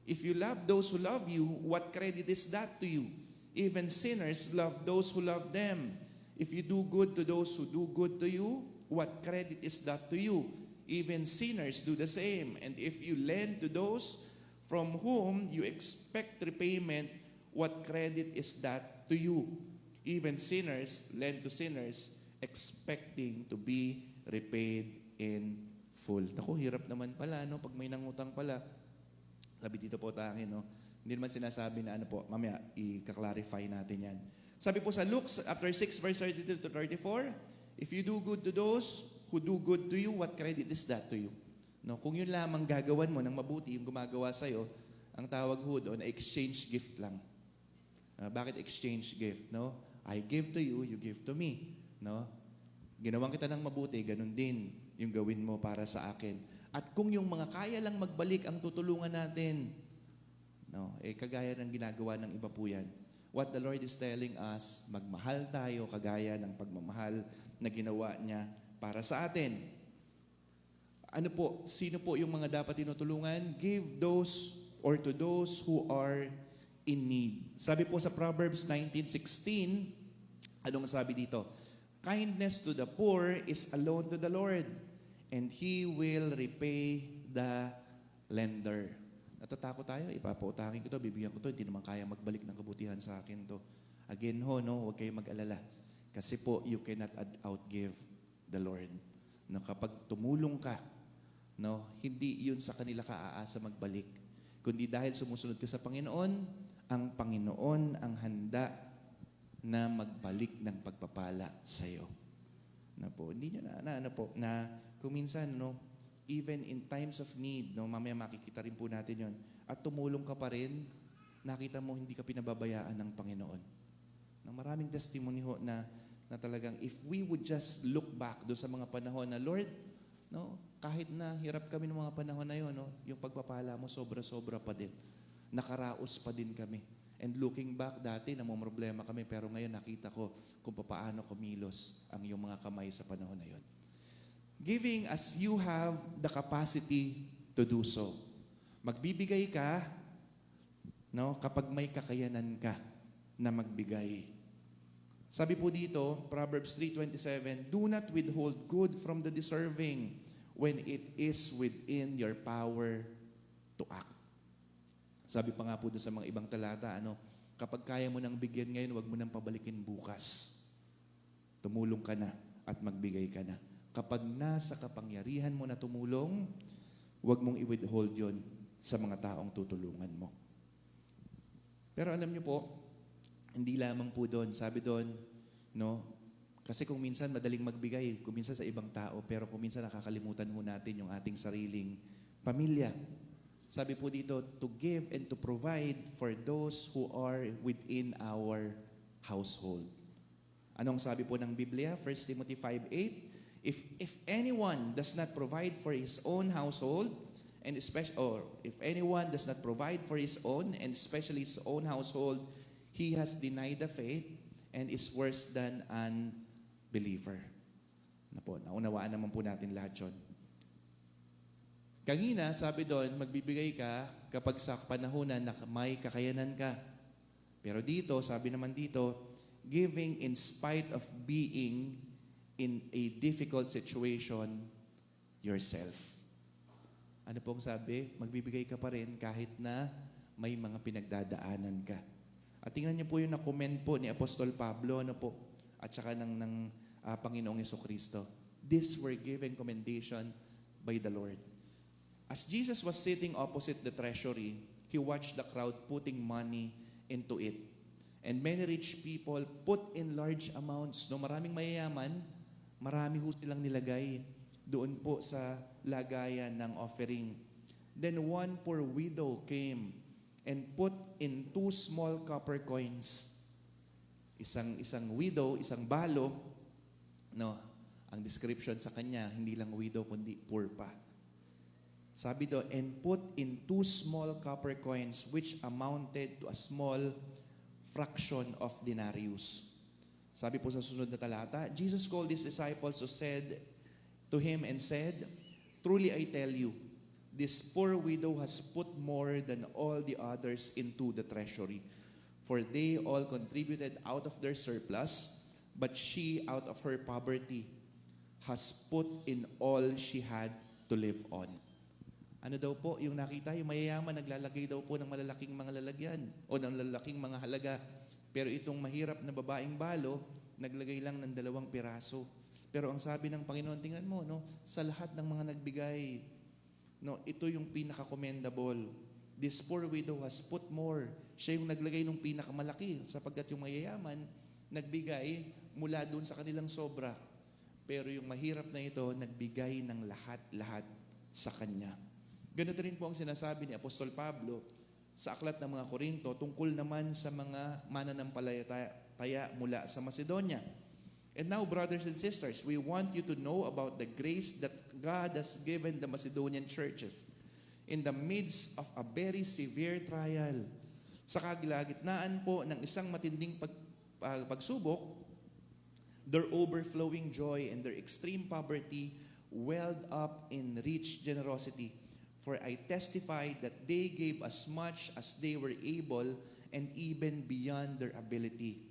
Speaker 3: if you love those who love you, what credit is that to you? Even sinners love those who love them. If you do good to those who do good to you, what credit is that to you? Even sinners do the same. And if you lend to those from whom you expect repayment, what credit is that to you? Even sinners lend to sinners, expecting to be repaid in full. Naku, hirap naman pala, no? Pag may nangutang pala. Sabi dito po tayo, no? Hindi naman sinasabi na ano po, mamaya i-clarify natin yan. Sabi po sa Luke, chapter 6, verse 32 to 34, if you do good to those who do good to you, what credit is that to you? No, kung yun lamang gagawan mo ng mabuti, yung gumagawa sa'yo, ang tawag ho doon, exchange gift lang. Bakit exchange gift? No? I give to you, you give to me. No? Ginawan kita ng mabuti, ganun din yung gawin mo para sa akin. At kung yung mga kaya lang magbalik ang tutulungan natin, no, kagaya ng ginagawa ng iba po yan. What the Lord is telling us, magmahal tayo kagaya ng pagmamahal na ginawa niya para sa atin. Ano po, sino po yung mga dapat tinutulungan? Give those or to those who are in need. Sabi po sa Proverbs 19:16, anong sabi dito? Kindness to the poor is a loan to the Lord, and He will repay the lender. Natatakot tayo, ipapautangin ko to, bibigyan ko to, hindi naman kaya magbalik ng kabutihan sa akin to. Again ho, no, huwag kayong mag-alala. Kasi po, you cannot outgive the Lord. No, kapag tumulong ka, no, hindi yun sa kanila ka aasa magbalik. Kundi dahil sumusunod ka sa Panginoon, ang Panginoon ang handa na magbalik ng pagpapala sa iyo. Na po, hindi niyo na kung minsan, no, even in times of need, no, mamaya makikita rin po natin yon. At tumulong ka pa rin, nakita mo hindi ka pinababayaan ng Panginoon. Na maraming testimony ho na talagang if we would just look back do sa mga panahon na Lord, no, kahit na hirap kami ng mga panahon na yon, no, yung pagpapala mo sobra-sobra pa din. Nakaraos pa din kami. And looking back, dati namomroblema kami, pero ngayon nakita ko kung paano kumilos ang iyong mga kamay sa panahon na yon. Giving as you have the capacity to do so. Magbibigay ka, no, kapag may kakayanan ka na magbigay. Sabi po dito, Proverbs 3:27, do not withhold good from the deserving when it is within your power to act. Sabi pa nga po doon sa mga ibang talata, kapag kaya mo nang bigyan ngayon, huwag mo nang pabalikin bukas. Tumulong ka na at magbigay ka na. Kapag nasa kapangyarihan mo na tumulong, huwag mong i-withhold yon sa mga taong tutulungan mo. Pero alam niyo po, Hindi lamang po doon. Sabi doon, no? Kasi kung minsan madaling magbigay, kung minsan sa ibang tao, pero kung minsan nakakalimutan mo natin yung ating sariling pamilya. Sabi po dito, to give and to provide for those who are within our household. Anong sabi po ng Biblia? 1 Timothy 5:8, if anyone does not provide for his own household, and if anyone does not provide for his own, and especially his own household, he has denied the faith and is worse than an believer. Naunawaan naman po natin lahat yun. Kanina, sabi doon, magbibigay ka kapag sa panahon na may kakayanan ka. Pero dito, sabi naman dito, giving in spite of being in a difficult situation yourself. Ano pong sabi? Magbibigay ka pa rin kahit na may mga pinagdadaanan ka. At tingnan niyo po yung na-comment po ni Apostol Pablo at saka ng Panginoong Jesucristo. These were given commendation by the Lord. As Jesus was sitting opposite the treasury, he watched the crowd putting money into it. And many rich people put in large amounts. No, maraming mayayaman, marami ho silang nilagay doon po sa lagayan ng offering. Then one poor widow came and put in 2 small copper coins. Isang widow, isang balo, no, ang description sa kanya, hindi lang widow, kundi poor pa. Sabi do, and put in 2 small copper coins, which amounted to a small fraction of denarius. Sabi po sa sunod na talata, Jesus called his disciples to him and said, truly I tell you, this poor widow has put more than all the others into the treasury. For they all contributed out of their surplus, but she out of her poverty has put in all she had to live on. Ano daw po, yung nakita, yung mayayaman, naglalagay daw po ng malalaking mga lalagyan o ng malalaking mga halaga. Pero itong mahirap na babaeng balo, naglagay lang ng 2 piraso. Pero ang sabi ng Panginoon, tingnan mo, no, sa lahat ng mga nagbigay, no, ito yung pinaka-commendable. This poor widow has put more. Siya yung naglagay ng pinakamalaki sapagkat yung mayayaman, nagbigay mula doon sa kanilang sobra. Pero yung mahirap na ito, nagbigay ng lahat-lahat sa kanya. Ganito rin po ang sinasabi ni Apostol Pablo sa aklat ng mga Korinto tungkol naman sa mga mananampalataya mula sa Macedonia. And now, brothers and sisters, we want you to know about the grace that God has given the Macedonian churches in the midst of a very severe trial. Sa kalagitnaan po ng isang matinding pagsubok, their overflowing joy and their extreme poverty welled up in rich generosity. For I testify that they gave as much as they were able and even beyond their ability,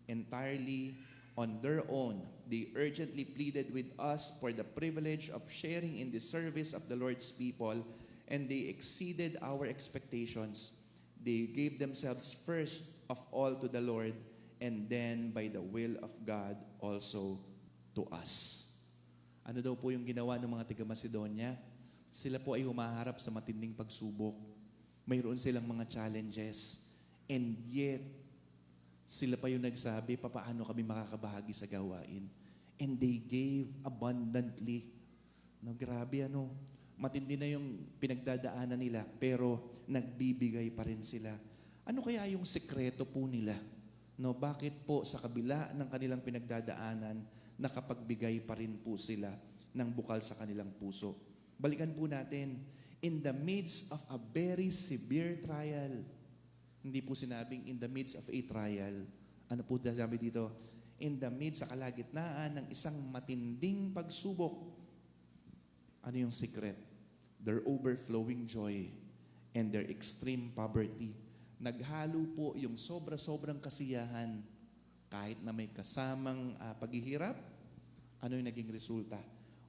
Speaker 3: entirely on their own. They urgently pleaded with us for the privilege of sharing in the service of the Lord's people, and they exceeded our expectations. They gave themselves first of all to the Lord, and then by the will of God also to us. Ano daw po yung ginawa ng mga taga-Macedonia? Sila po ay humaharap sa matinding pagsubok. Mayroon silang mga challenges. And yet, sila pa yung nagsabi, papaano kami makakabahagi sa gawain? And they gave abundantly. No, grabe matindi na yung pinagdadaanan nila, pero nagbibigay pa rin sila. Ano kaya yung sekreto po nila? No, bakit po sa kabila ng kanilang pinagdadaanan, nakapagbigay pa rin po sila ng bukal sa kanilang puso? Balikan po natin, in the midst of a very severe trial. Hindi po sinabing in the midst of a trial. Ano po sabi dito? In the midst, sa kalagitnaan ng isang matinding pagsubok. Ano yung secret? Their overflowing joy and their extreme poverty. Naghalo po yung sobra-sobrang kasiyahan kahit na may kasamang paghihirap. Ano yung naging resulta?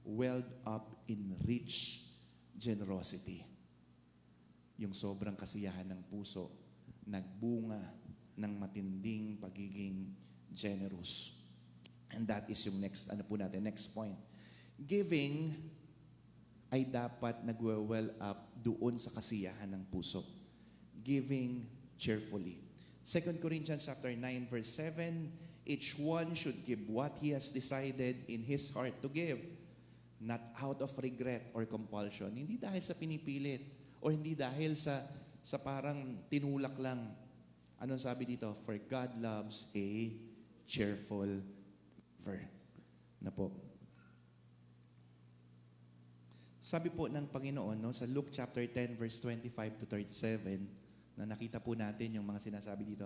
Speaker 3: Welled up in rich generosity. Yung sobrang kasiyahan ng puso, nagbunga ng matinding pagiging generous. And that is yung next point. Giving ay dapat nagwe-well up doon sa kasiyahan ng puso. Giving cheerfully. 2 Corinthians chapter 9 verse 7, each one should give what he has decided in his heart to give, not out of regret or compulsion. Hindi dahil sa pinipilit or hindi dahil sa parang tinulak lang. Anong sabi dito? For God loves a cheerful giver. Na po. Sabi po ng Panginoon sa Luke chapter 10 verse 25 to 37, na nakita po natin yung mga sinasabi dito,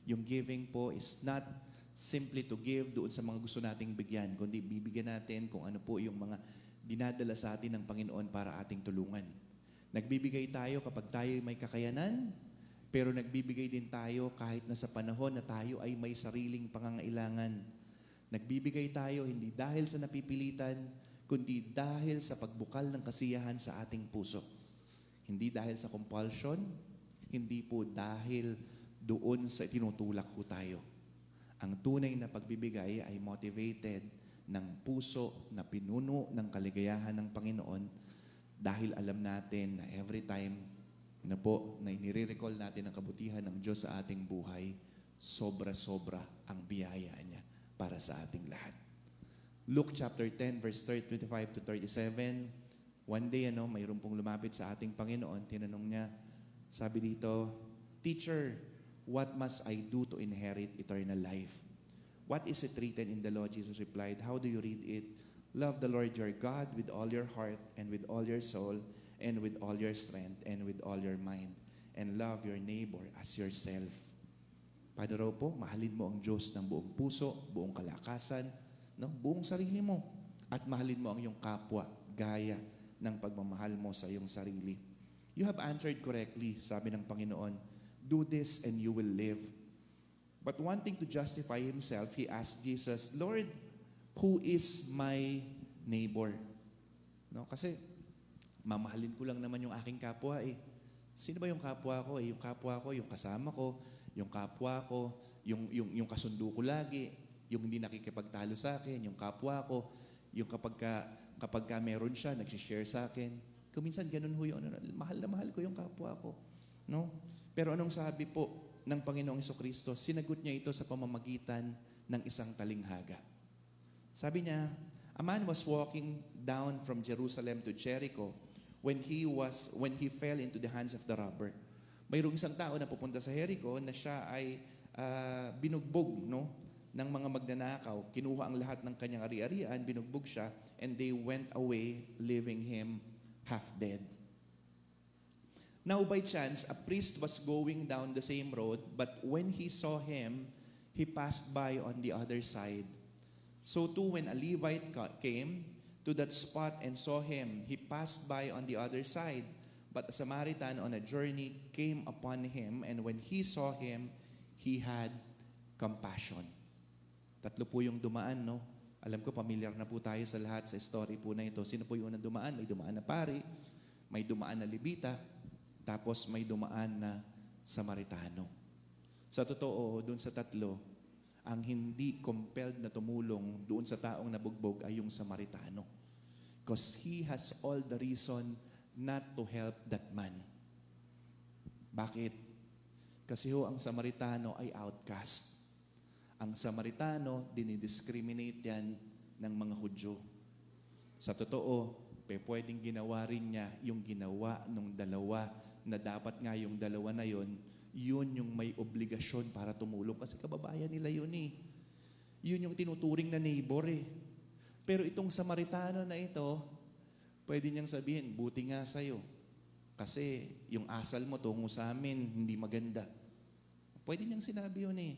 Speaker 3: yung giving po is not simply to give doon sa mga gusto nating bigyan, kundi bibigyan natin kung ano po yung mga dinadala sa atin ng Panginoon para ating tulungan. Nagbibigay tayo kapag tayo may kakayanan, pero nagbibigay din tayo kahit na sa panahon na tayo ay may sariling pangangailangan. Nagbibigay tayo hindi dahil sa napipilitan, kundi dahil sa pagbukal ng kasiyahan sa ating puso. Hindi dahil sa compulsion, hindi po dahil doon sa tinutulak po tayo. Ang tunay na pagbibigay ay motivated ng puso na pinuno ng kaligayahan ng Panginoon dahil alam natin na every time na inire-recall natin ang kabutihan ng Diyos sa ating buhay, sobra-sobra ang biyaya niya para sa ating lahat. Luke chapter 10 verse 25 to 37, one day mayroon pong lumapit sa ating Panginoon, tinanong niya, sabi dito, Teacher, what must I do to inherit eternal life? What is it written in the law? Jesus replied, how do you read it? Love the Lord your God with all your heart and with all your soul and with all your strength and with all your mind, and love your neighbor as yourself. Paano raw po? Mahalin mo ang Diyos ng buong puso, buong kalakasan, buong sarili mo, at mahalin mo ang iyong kapwa gaya ng pagmamahal mo sa iyong sarili. You have answered correctly, sabi ng Panginoon. Do this and you will live. But wanting to justify himself, he asked Jesus, Lord, who is my neighbor? Kasi mamahalin ko lang naman yung aking kapwa eh. Sino ba yung kapwa ko? Yung kapwa ko, yung kasama ko, yung kapwa ko, yung kasundo ko lagi, yung hindi nakikipagtalo sa akin, yung kapwa ko, yung kapag meron siya, nagsishare sa akin. Kuminsan ganun ho yun. Mahal na mahal ko yung kapwa ko. Pero anong sabi po ng Panginoong Jesucristo? Sinagot niya ito sa pamamagitan ng isang talinghaga. Sabi niya, a man was walking down from Jerusalem to Jericho when he fell into the hands of the robber. Mayroong isang tao na pupunta sa Jericho na siya ay binugbog ng mga magnanakaw. Kinuha ang lahat ng kanyang ari-arian, binugbog siya, and they went away leaving him half dead. Now by chance, a priest was going down the same road, but when he saw him, he passed by on the other side. So too, when a Levite came to that spot and saw him, he passed by on the other side. But a Samaritan on a journey came upon him, and when he saw him, he had compassion. Tatlo po yung dumaan, Alam ko, familiar na po tayo sa lahat sa story po na ito. Sino po yung unang dumaan? May dumaan na pari, may dumaan na Levita, tapos may dumaan na Samaritano. Sa totoo, doon sa tatlo, ang hindi compelled na tumulong doon sa taong nabugbog ay yung Samaritano. Because he has all the reason not to help that man. Bakit? Kasi ang Samaritano ay outcast. Ang Samaritano, dinidiscriminate yan ng mga Hudyo. Sa totoo, pwedeng ginawa rin niya yung ginawa nung dalawa na dapat nga yung dalawa na yun yung may obligasyon para tumulong kasi kababayan nila yun eh. Yun yung tinuturing na neighbor eh. Pero itong Samaritano na ito, pwede niyang sabihin, buti nga sa'yo. Kasi yung asal mo tungo sa amin, hindi maganda. Pwede niyang sinabi yun eh.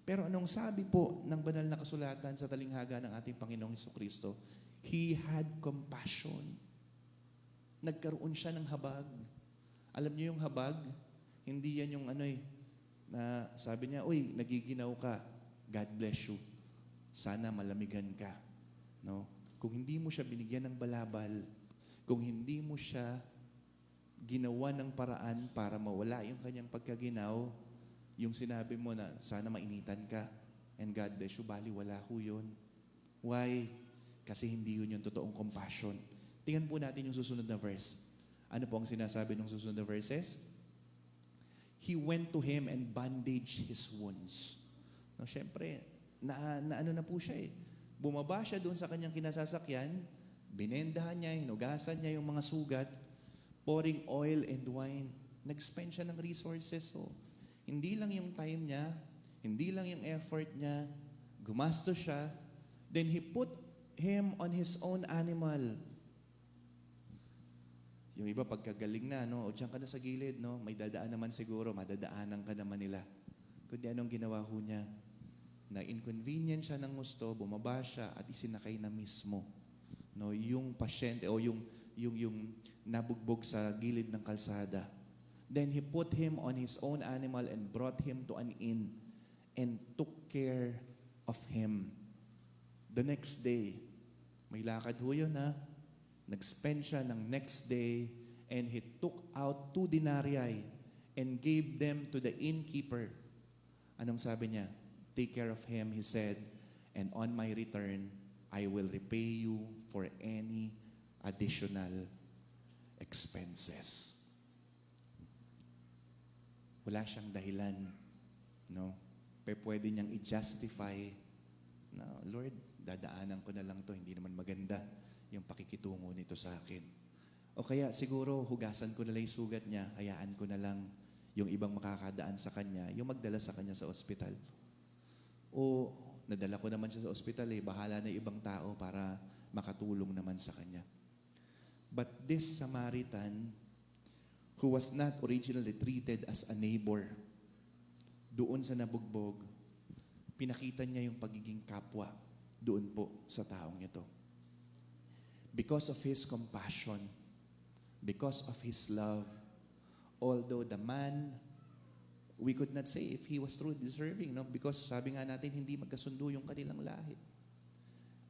Speaker 3: Pero anong sabi po ng banal na kasulatan sa talinghaga ng ating Panginoong Jesucristo? He had compassion. Nagkaroon siya ng habag. Alam niyo yung habag? Hindi yan yung na sabi niya, uy, nagiginaw ka. God bless you. Sana malamigan ka. Kung hindi mo siya binigyan ng balabal, kung hindi mo siya ginawa ng paraan para mawala yung kanyang pagkaginaw, yung sinabi mo na sana mainitan ka and God bless you, bali wala ho yun. Why? Kasi hindi yun yung totoong compassion. Tingnan po natin yung susunod na verse. Ano po ang sinasabi ng susunod na verses? he went to him and bandaged his wounds. No, syempre, ano na po siya eh. Bumaba siya doon sa kanyang kinasasakyan, binendahan niya, hinugasan niya yung mga sugat, pouring oil and wine. Nag-spend siya ng resources. So, hindi lang yung time niya, hindi lang yung effort niya, gumastos siya, then he put him on his own animal. Yung iba pagkagaling na, no? O diyan ka na sa gilid, no? May dadaan naman siguro, madadaanan ka naman nila. Kundi anong ginawa ho niya? Na inconvenient siya ng gusto, bumaba siya at isinakay na mismo, no? Yung pasyente o yung nabugbog sa gilid ng kalsada. Then he put him on his own animal and brought him to an inn and took care of him. The next day, may lakad ho yun, ha? Nag-spend siya ng next day and he took out 2 denarii and gave them to the innkeeper. Anong sabi niya? Take care of him, he said, and on my return, I will repay you for any additional expenses. Wala siyang dahilan, no? Pero pwede niyang i-justify na, Lord, dadaanan ko na lang to, hindi naman maganda yung pakikitungo nito sa akin. O kaya siguro hugasan ko na lang yung sugat niya, hayaan ko na lang yung ibang makakadaan sa kanya, yung magdala sa kanya sa ospital. O nadala ko naman siya sa ospital bahala na yung ibang tao para makatulong naman sa kanya. But this Samaritan, who was not originally treated as a neighbor, doon sa nabugbog, pinakita niya yung pagiging kapwa doon po sa taong ito. Because of his compassion, because of his love, although the man, we could not say if he was truly deserving, no? Because sabi nga natin, hindi magkasundo yung kanilang lahi.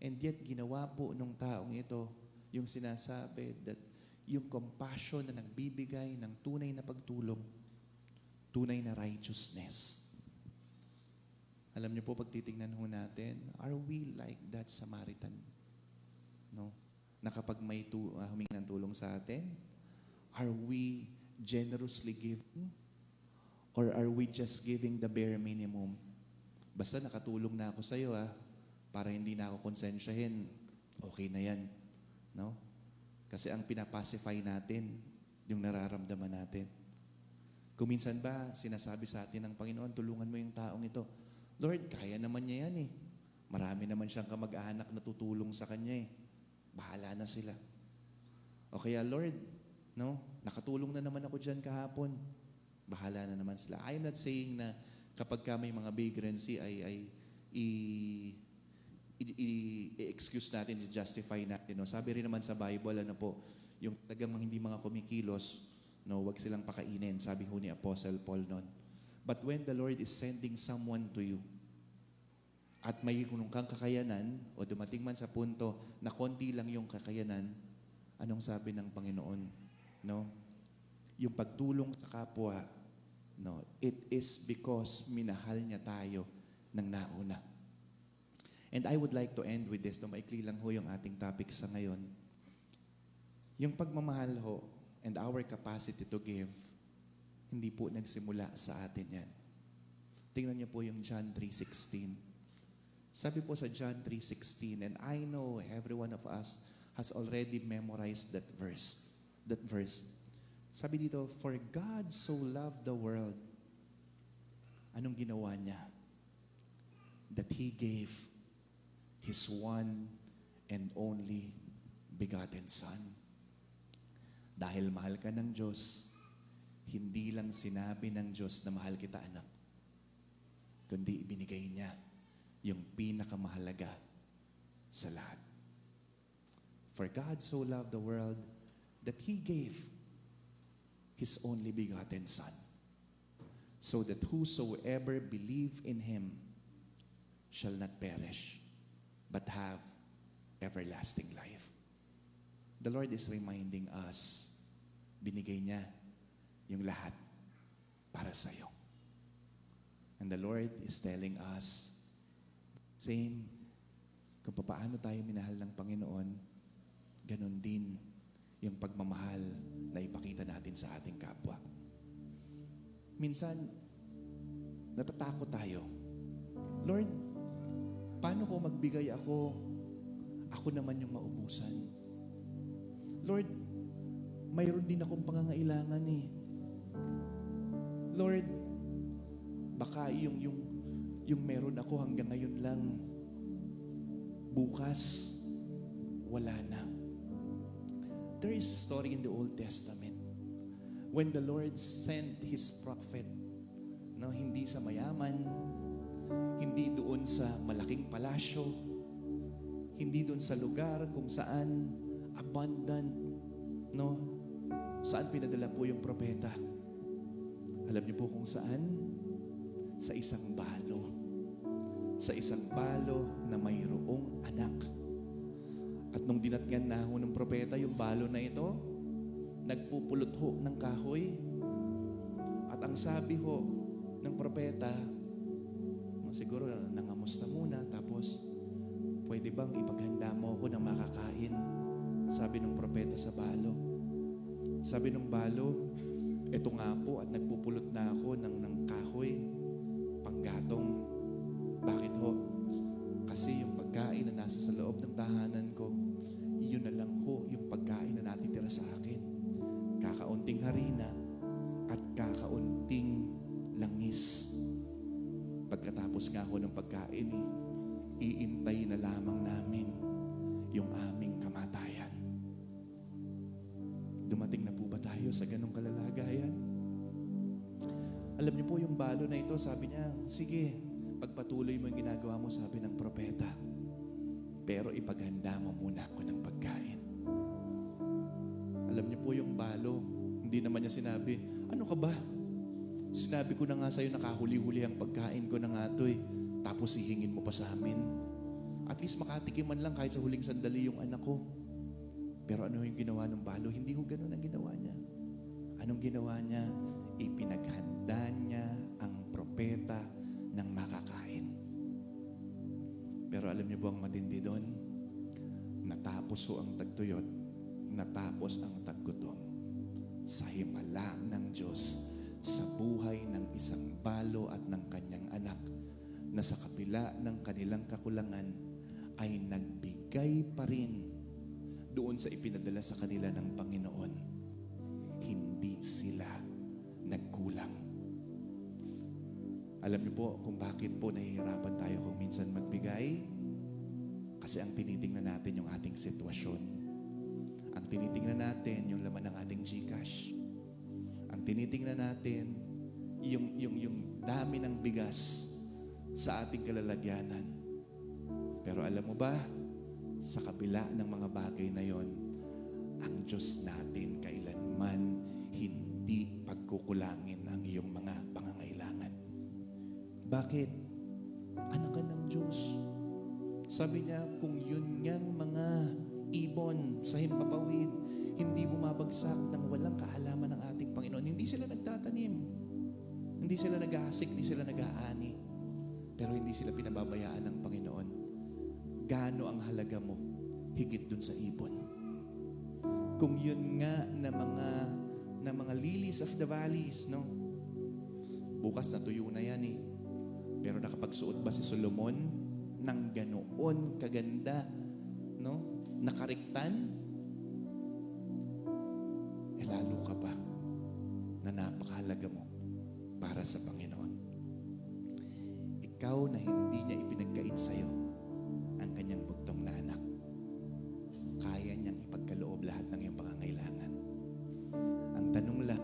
Speaker 3: And yet, ginawa po nung taong ito, yung sinasabi that yung compassion na nagbibigay ng tunay na pagtulong, tunay na righteousness. Alam niyo po, pag titingnan ho natin, are we like that Samaritan? No? Na kapag may humingi ng tulong sa atin, are we generously giving? Or are we just giving the bare minimum? Basta nakatulong na ako sa iyo, para hindi na ako konsensyahin, okay na yan. No? Kasi ang pinapacify natin, yung nararamdaman natin. Kung minsan ba, sinasabi sa atin ng Panginoon, tulungan mo yung taong ito. Lord, kaya naman niya yan Marami naman siyang kamag-anak na tutulong sa kanya Bahala na sila. O kaya, Lord, no? Nakatulong na naman ako dyan kahapon. Bahala na naman sila. I'm not saying na kapag ka may mga vagrancy ay i-excuse natin, i-justify natin. No? Sabi rin naman sa Bible, yung talagang hindi mga kumikilos, no, wag silang pakainin. Sabi ho ni Apostle Paul noon. But when the Lord is sending someone to you, at may kunong kang kakayanan, o dumating man sa punto na konti lang yung kakayanan, anong sabi ng Panginoon? No? Yung pagtulong sa kapwa, no, it is because minahal niya tayo ng nauna. And I would like to end with this, no, maikli lang ho yung ating topic sa ngayon. Yung pagmamahal ho and our capacity to give, hindi po nagsimula sa atin yan. Tingnan niyo po yung John 3:16. Sabi po sa John 3:16, and I know every one of us has already memorized that verse. Sabi dito, for God so loved the world. Anong ginawa niya? That He gave His one and only begotten Son. Dahil mahal ka ng Diyos, hindi lang sinabi ng Diyos na mahal kita, anak, kundi ibinigay niya yung pinakamahalaga sa lahat. For God so loved the world that He gave His only begotten Son, so that whosoever believe in Him shall not perish, but have everlasting life. The Lord is reminding us, binigay niya yung lahat para sa iyo. And the Lord is telling us, same, kung paano tayo minahal ng Panginoon, ganun din yung pagmamahal na ipakita natin sa ating kapwa. minsan, natatakot tayo. Lord, paano ko magbigay ako? Ako naman yung maubusan. Lord, mayroon din akong pangangailangan eh. Lord, baka yung meron ako hanggang ngayon lang, bukas, wala na. There is a story in the Old Testament when the Lord sent His prophet, no, hindi sa mayaman, hindi doon sa malaking palasyo, hindi doon sa lugar kung saan abundant, no, saan pinadala po yung propeta. Alam niyo po kung saan? Sa isang balo. Sa isang balo na mayroong anak. At nung dinatngan na ho ng propeta yung balo na ito, nagpupulot ho ng kahoy. At ang sabi ho ng propeta, siguro nangamusta muna, tapos pwede bang ipaghanda mo ako ng makakain? Sabi ng propeta sa balo. Sabi ng balo, eto nga po at nagpupulot na ako ng kahoy, panggatong. Bakit ho? Kasi yung pagkain na nasa sa loob ng tahanan ko, yun na lang ho yung pagkain na natitira sa akin. Kakaunting harina at kakaunting langis. Pagkatapos nga ho ng pagkain, iintay na lamang namin yung aming kamatayan. Dumating na po ba tayo sa ganong kalalagayan? Alam niyo po yung balo na ito, sabi niya, sige, pagpatuloy mo yung ginagawa mo, sabi ng propeta. Pero ipaghanda mo muna ako ng pagkain. Alam niyo po yung balo, hindi naman niya sinabi, ano ka ba? Sinabi ko na nga sa'yo, nakahuli-huli ang pagkain ko na nga ito eh. Tapos hihingin mo pa sa amin. At least makatikiman lang kahit sa huling sandali yung anak ko. Pero ano yung ginawa ng balo? Hindi ko ganun ang ginawa niya. Anong ginawa niya? Ipinaghanda niya ang propeta ng makakain. Pero alam niyo ba ang matindi doon? Natapos ho ang tagtuyot, natapos ang taggutom sa himala ng Diyos sa buhay ng isang balo at ng kanyang anak na sa kabila ng kanilang kakulangan ay nagbigay pa rin doon sa ipinadala sa kanila ng Panginoon. Hindi sila nagkulang. Alam niyo po kung bakit po nahihirapan tayo kung minsan magbigay? Kasi ang tinitingnan natin yung ating sitwasyon. Ang tinitingnan natin yung laman ng ating GCash. Ang tinitingnan natin yung dami ng bigas sa ating kalalagyanan. Pero alam mo ba, sa kabila ng mga bagay na yon, ang Diyos natin kailanman hindi pagkukulangin ang iyong mga pangangailangan. Bakit? Anak ka ng Diyos. Sabi niya, kung yun ngang mga ibon sa himpapawid, hindi bumabagsak ng walang kaalaman ng ating Panginoon. Hindi sila nagtatanim. Hindi sila nag-aasik, hindi sila nag-aani. Pero hindi sila pinababayaan ng Panginoon. Gaano ang halaga mo higit dun sa ibon? Kung yun nga na mga lilies of the valleys, no? Bukas natuyo na yan eh. Pero nakapagsuot ba si Solomon ng ganoon kaganda, no? Nakariktan? Lalo ka pa na napakahalaga mo para sa Panginoon. Ikaw na hindi niya ipinagkait sa'yo ang kanyang bugtong na anak, kaya niyang ipagkaloob lahat ng iyong pangangailangan. Ang tanong lang,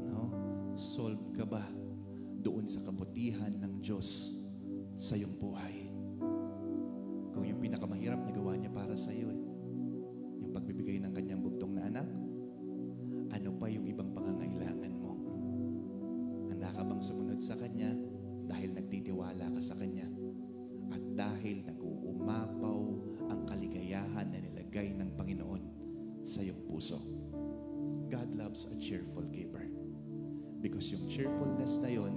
Speaker 3: no, solve ka ba doon sa kabutihan ng Diyos sa iyong buhay? Kung yung pinakamahirap na gawa niya para sa iyo, yung pagbibigay ng kanyang bugtong na anak, ano pa yung ibang pangangailangan mo? Handa ka bang sumunod sa Kanya dahil nagtitiwala ka sa Kanya? At dahil nag-uumapaw ang kaligayahan na nilagay ng Panginoon sa iyong puso. God loves a cheerful giver. Because yung cheerfulness na yon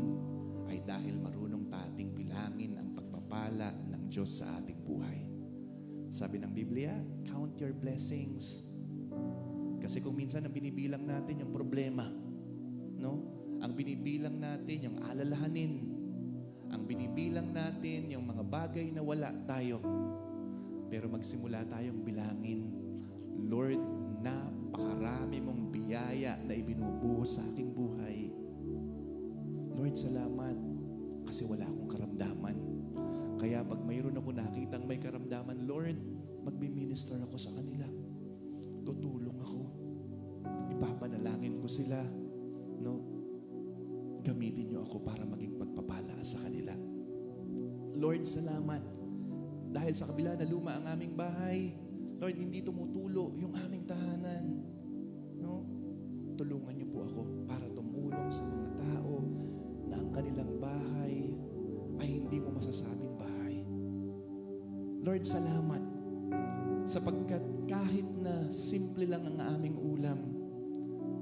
Speaker 3: ay dahil marunong tating bilangin ang pagpapala ng Diyos sa ating buhay. Sabi ng Biblia, count your blessings. Kasi kung minsan ang binibilang natin yung problema, no? Ang binibilang natin, yung alalahanin. Ang binibilang natin, yung mga bagay na wala tayo. Pero magsimula tayong bilangin, Lord, napakarami mong biyaya na ibinubuhos sa aking buhay. Lord, salamat kasi wala akong karamdaman. Kaya pag mayroon ako nakitang may karamdaman, Lord, magbi-minister ako sa kanila. Tutulong ako. Ipapanalangin ko sila. No? Gamitin niyo ako para maging pagpapala sa kanila. Lord, salamat. Dahil sa kabila na luma ang aming bahay, Lord, hindi tumutulo yung aming tahanan. No? Tulungan niyo po ako para tumulong sa mga tao na ang kanilang bahay ay hindi mo masasabing bahay. Lord, salamat sapagkat kahit na simple lang ang aming ulam,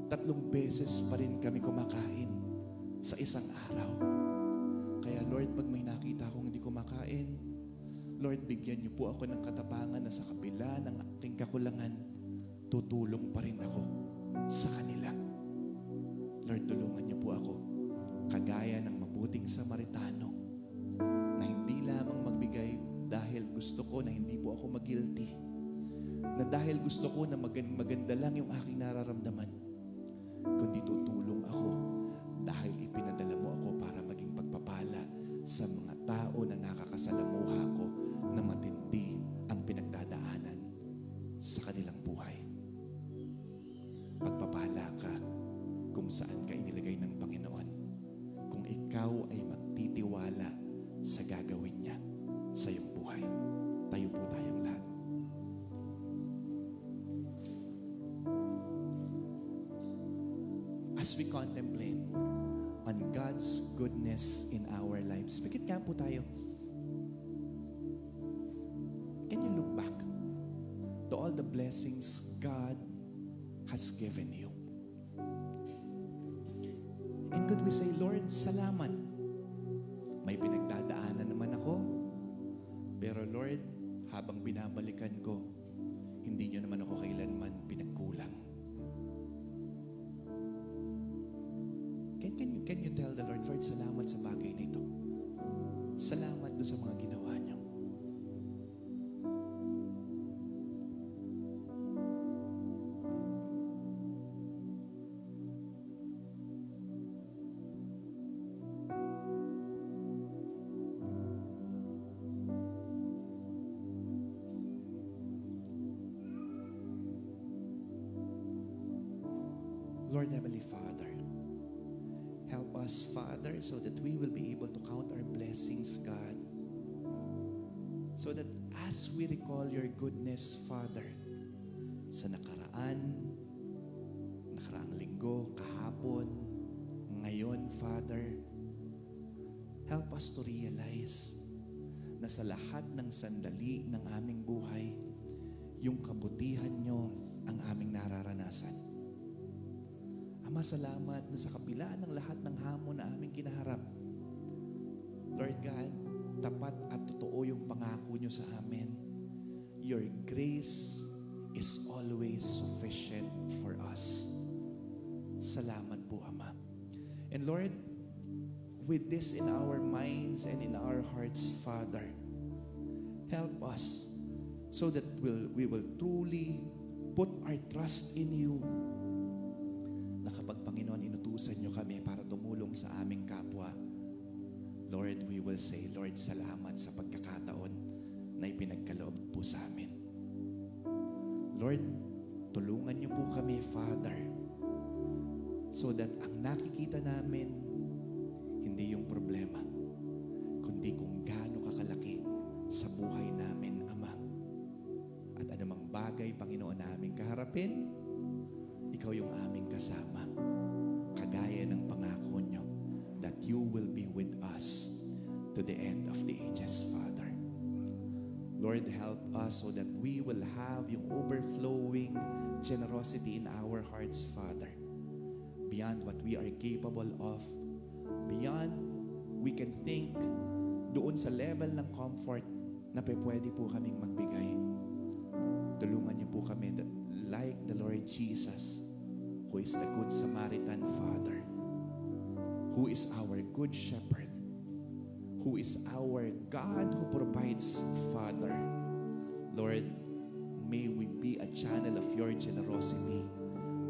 Speaker 3: 3 beses pa rin kami kumakain sa isang araw. Kaya Lord, pag may nakita akong hindi kumakain, Lord, bigyan niyo po ako ng katapangan na sa kabila ng aking kakulangan, tutulong pa rin ako sa kanila. Lord, tulungan niyo po ako, kagaya ng mabuting Samaritano, na hindi lamang magbigay dahil gusto ko na hindi po ako mag-guilty, na dahil gusto ko na maganda lang yung aking nararamdaman, kundi tutulong ako dahil ipinadala mo ako para maging pagpapala sa mga tao na nakakasalamuha ko na matindi ang pinagdadaanan sa kanilang buhay. Pagpapala ka kung saan ka inilagay ng Panginoon, kung ikaw ay magtitiwala sa gagawin niya sa iyong buhay. Tayo po tayong lahat. As we contemplate on God's goodness in our lives, bakit nga po tayo? Can you look back to all the blessings God has given you? And could we say, Lord, salamat. May pinagdadaanan naman ako, pero Lord, habang binabalikan ko, hindi niyo naman ako kailanman pinagkulang. Can you tell the Lord, Lord, salamat sa bagay na ito. Salamat doon sa mga ginawa niyo. Lord Heavenly Father, help us, Father, so that we will be able to count our blessings, God. So that as we recall your goodness, Father, sa nakaraang linggo, kahapon, ngayon, Father, help us to realize na sa lahat ng sandali ng aming buhay, yung kabutihan nyo ang aming nararanasan. Ama, salamat na sa kabila ng lahat ng hamon na aming kinaharap, Lord God, tapat at totoo yung pangako nyo sa amin. Your grace is always sufficient for us. Salamat po, Ama. And Lord, with this in our minds and in our hearts, Father, help us so that we will truly put our trust in you, na kapag Panginoon inutusan nyo kami para tumulong sa aming kapwa, Lord, we will say, Lord, salamat sa pagkakataon na ipinagkaloob po sa amin. Lord, tulungan niyo po kami, Father, so that ang nakikita namin, hindi yung problema, kundi kung gaano kakalaki sa buhay namin, Ama. At anumang bagay, Panginoon, na aming kaharapin, ikaw yung aming kasama, kagaya ng pangako nyo that you will be with us to the end of the ages, Father. Lord, help us so that we will have yung overflowing generosity in our hearts, Father, beyond what we are capable of, beyond we can think, doon sa level ng comfort na pwede po kaming magbigay. Tulungan niyo po kami that like the Lord Jesus, who is the Good Samaritan, Father, who is our good shepherd, who is our God who provides, Father. Lord, may we be a channel of your generosity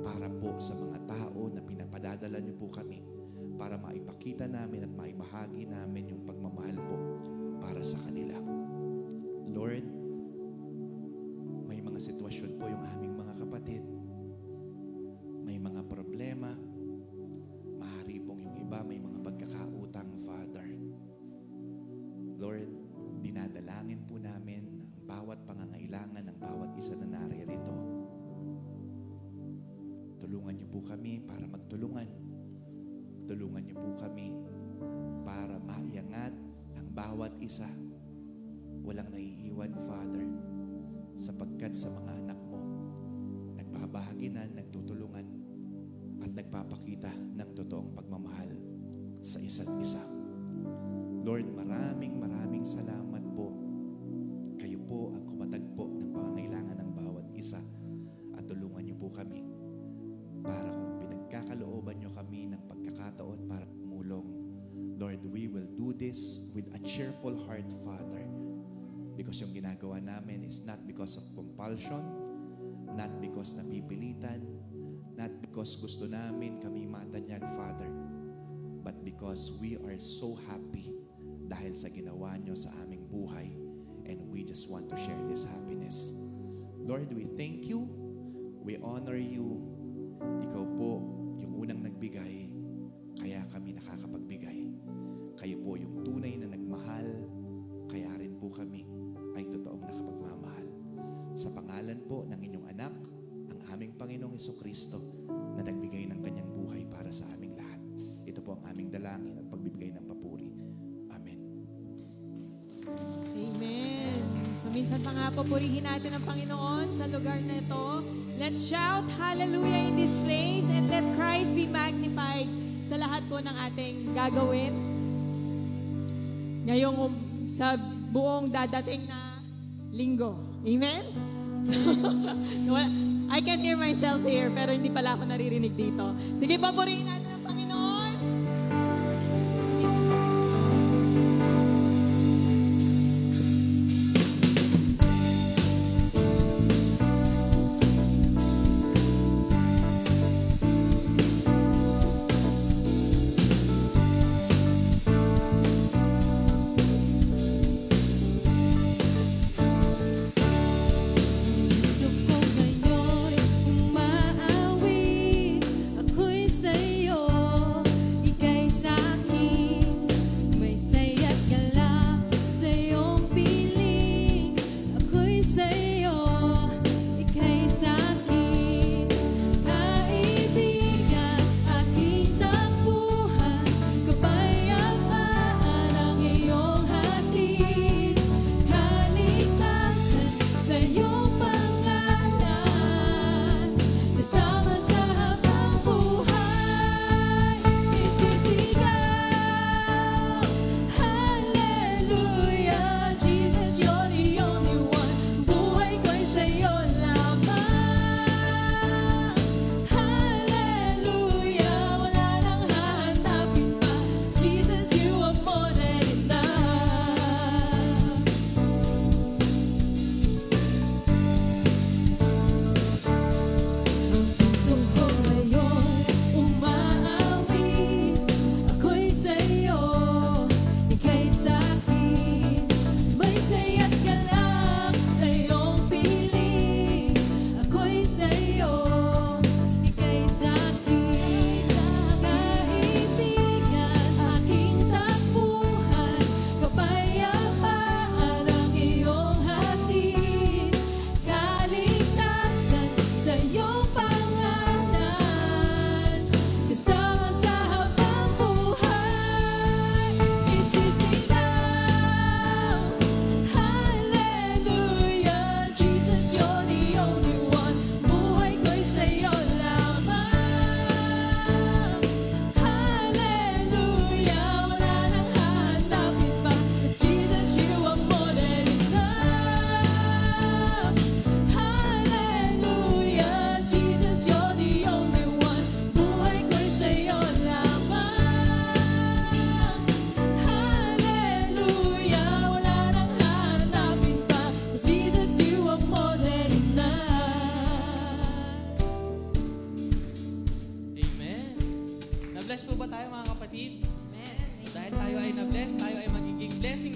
Speaker 3: para po sa mga tao na pinapadadala niyo po kami, para maipakita namin at maibahagi namin yung pagmamahal po para sa kanila. Lord, may mga sitwasyon po yung aming mga kapatid. May mga problema. Mahari pong yung iba may mga pagkakautang, Father. Lord, dinadalangin po namin ang bawat pangangailangan ng bawat isa na naririto. Tulungan niyo po kami para magtulungan. Tulungan niyo po kami para maiangat ang bawat isa. Walang naiiwan, Father, sapagkat sa mga anak mo, nagbabahagi na, nagtutulungan, at nagpapakita ng totoong pagmamahal sa isa't isa. Lord, maraming salamat po. Kayo po ang kumatagpo ng pangangailangan ng bawat isa at tulungan niyo po kami para kung pinagkakalooban niyo kami ng pagkakataon para tumulong, Lord, we will do this with a cheerful heart, Father. Because yung ginagawa namin is not because of compulsion, not because napipilitan, not because gusto namin kami matanyag, Father, but because we are so happy dahil sa ginawa nyo sa aming buhay, and we just want to share this happiness. Lord, we thank you, we honor you. Ikaw po yung unang nagbigay, kaya kami nakakapagbigay. Kayo po yung tunay na nagmahal, kaya rin po kami ay totoong nakapagmamahal. Sa pangalan po ng inyong anak, ang aming Panginoong Hesukristo, na nagbigay ng kanyang buhay para sa aming lahat. Ito po ang aming dalangin at pagbibigay ng papuri. Amen.
Speaker 1: Amen. So minsan pa nga po, purihin natin ang Panginoon sa lugar na ito. Let's shout hallelujah in this place and let Christ be magnified sa lahat po ng ating gagawin ngayong sa buong dadating na linggo. Amen? I can hear myself here, pero hindi pala ako naririnig dito. Sige, papurihin natin ang Panginoon.
Speaker 4: Gusto ko ngayon umaawi, ako'y sa'yo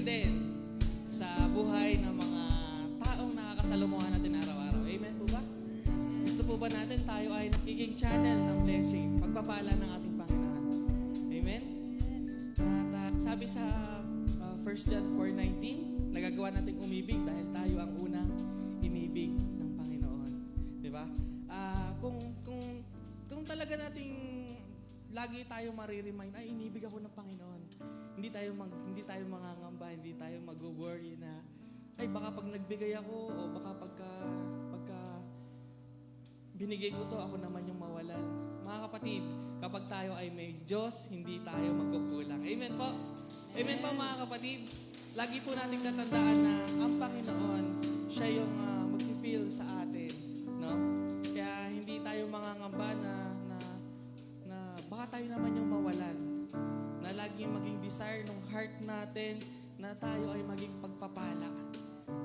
Speaker 2: blessing din sa buhay ng mga taong nakakasalamuhan natin araw-araw. Amen po ba? Gusto po ba natin tayo ay nagiging channel ng blessing, pagpapala ng ating Panginoon? Amen? At sabi sa 1 John 4:19, nagagawa nating umibig dahil tayo ang unang inibig ng Panginoon. Di ba? Kung talaga nating lagi tayo mariremind, ay inibig ako ng Panginoon. Hindi tayo mangangamba, hindi tayo mag-worry na ay baka pag nagbigay ako o baka pagka binigay ko to, ako naman yung mawalan. Mga kapatid, kapag tayo ay may Diyos, hindi tayo magkukulang. Amen po? Amen po mga kapatid? Lagi po natin tatandaan na ang Panginoon, siya yung mag-feel sa atin. No? Kaya hindi tayo mangangamba na baka tayo naman yung mawalan. Na lagi maging desire ng heart natin na tayo ay maging pagpapala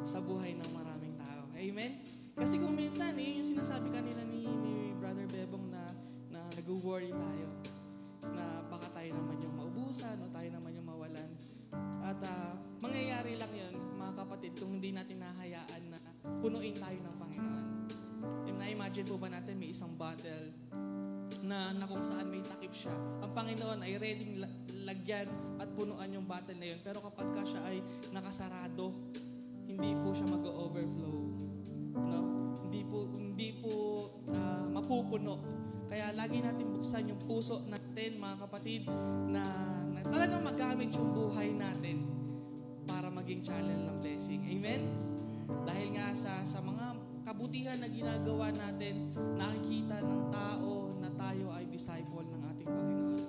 Speaker 2: sa buhay ng maraming tao. Amen? Kasi kung minsan, yung sinasabi kanina ni Brother Bebong na nag-worry tayo. Na baka tayo naman yung maubusan o tayo naman yung mawalan. At mangyayari lang yun, mga kapatid, kung hindi natin nahayaan na punuin tayo ng Panginoon. Na-imagine po ba natin may isang bottle na kung saan may takip siya. Ang Panginoon ay ready lagyan at punuan yung bottle na yun. Pero kapag ka siya ay nakasarado, hindi po siya mag-overflow. No? Hindi po mapupuno. Kaya lagi natin buksan yung puso natin, mga kapatid, na talagang magamit yung buhay natin para maging channel ng blessing. Amen? Dahil nga sa mga kabutihan na ginagawa natin, nakikita ng tao na tayo ay disciple ng ating Panginoon.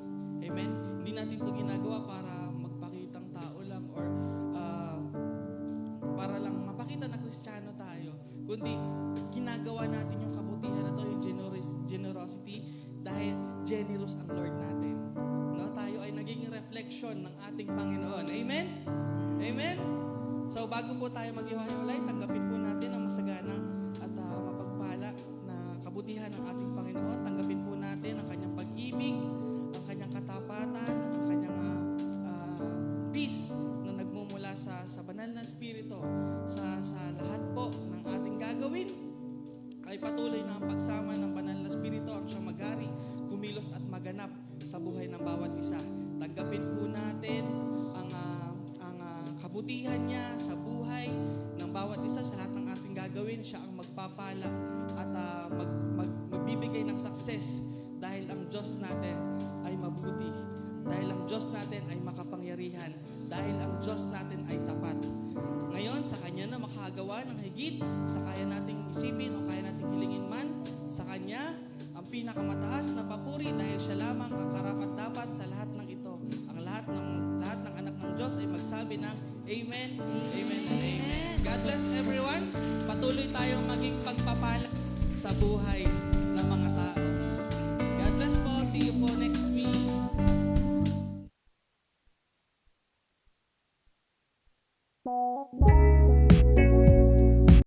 Speaker 2: Amen? Hindi natin ito ginagawa para magpakitang tao lang or para lang mapakita na Kristiyano tayo, kundi ginagawa natin yung kabutihan na ito, yung generosity, dahil generous ang Lord natin. No? Tayo ay naging reflection ng ating Panginoon. Amen? Amen? So bago po tayo maghiwa-hiwalay, tanggapin po natin ang masaganang at mapagpala na kabutihan ng ating Panginoon. Tanggapin po natin ang kanyang pag-ibig, ang kanyang katapatan, ang kanyang peace na nagmumula sa banal na Espiritu sa lahat po ng ating gagawin. Ay patuloy na ang pagsama ng banal na Espiritu ang siyang magari, kumilos at maganap sa buhay ng bawat isa. Tanggapin po natin ang kabutihan niya sa buhay ng bawat isa sa lahat ng ating gagawin. Siya ang magpapala at magbibigay ng success dahil ang Diyos natin ay mabuti. Dahil ang Diyos natin ay makapangyarihan. Dahil ang Diyos natin ay tapat. Ngayon, sa Kanya na makagawa ng higit sa kaya nating isipin o kaya nating hilingin man, sa Kanya ang pinakamataas na papuri dahil siya lamang ang karapat-dapat sa lahat ng ito. Ang lahat ng anak ng Diyos ay magsabi ng Amen, Amen, and Amen. God bless everyone. Patuloy tayong maging pagpapala sa buhay ng mga tao. God bless po. See you po next week.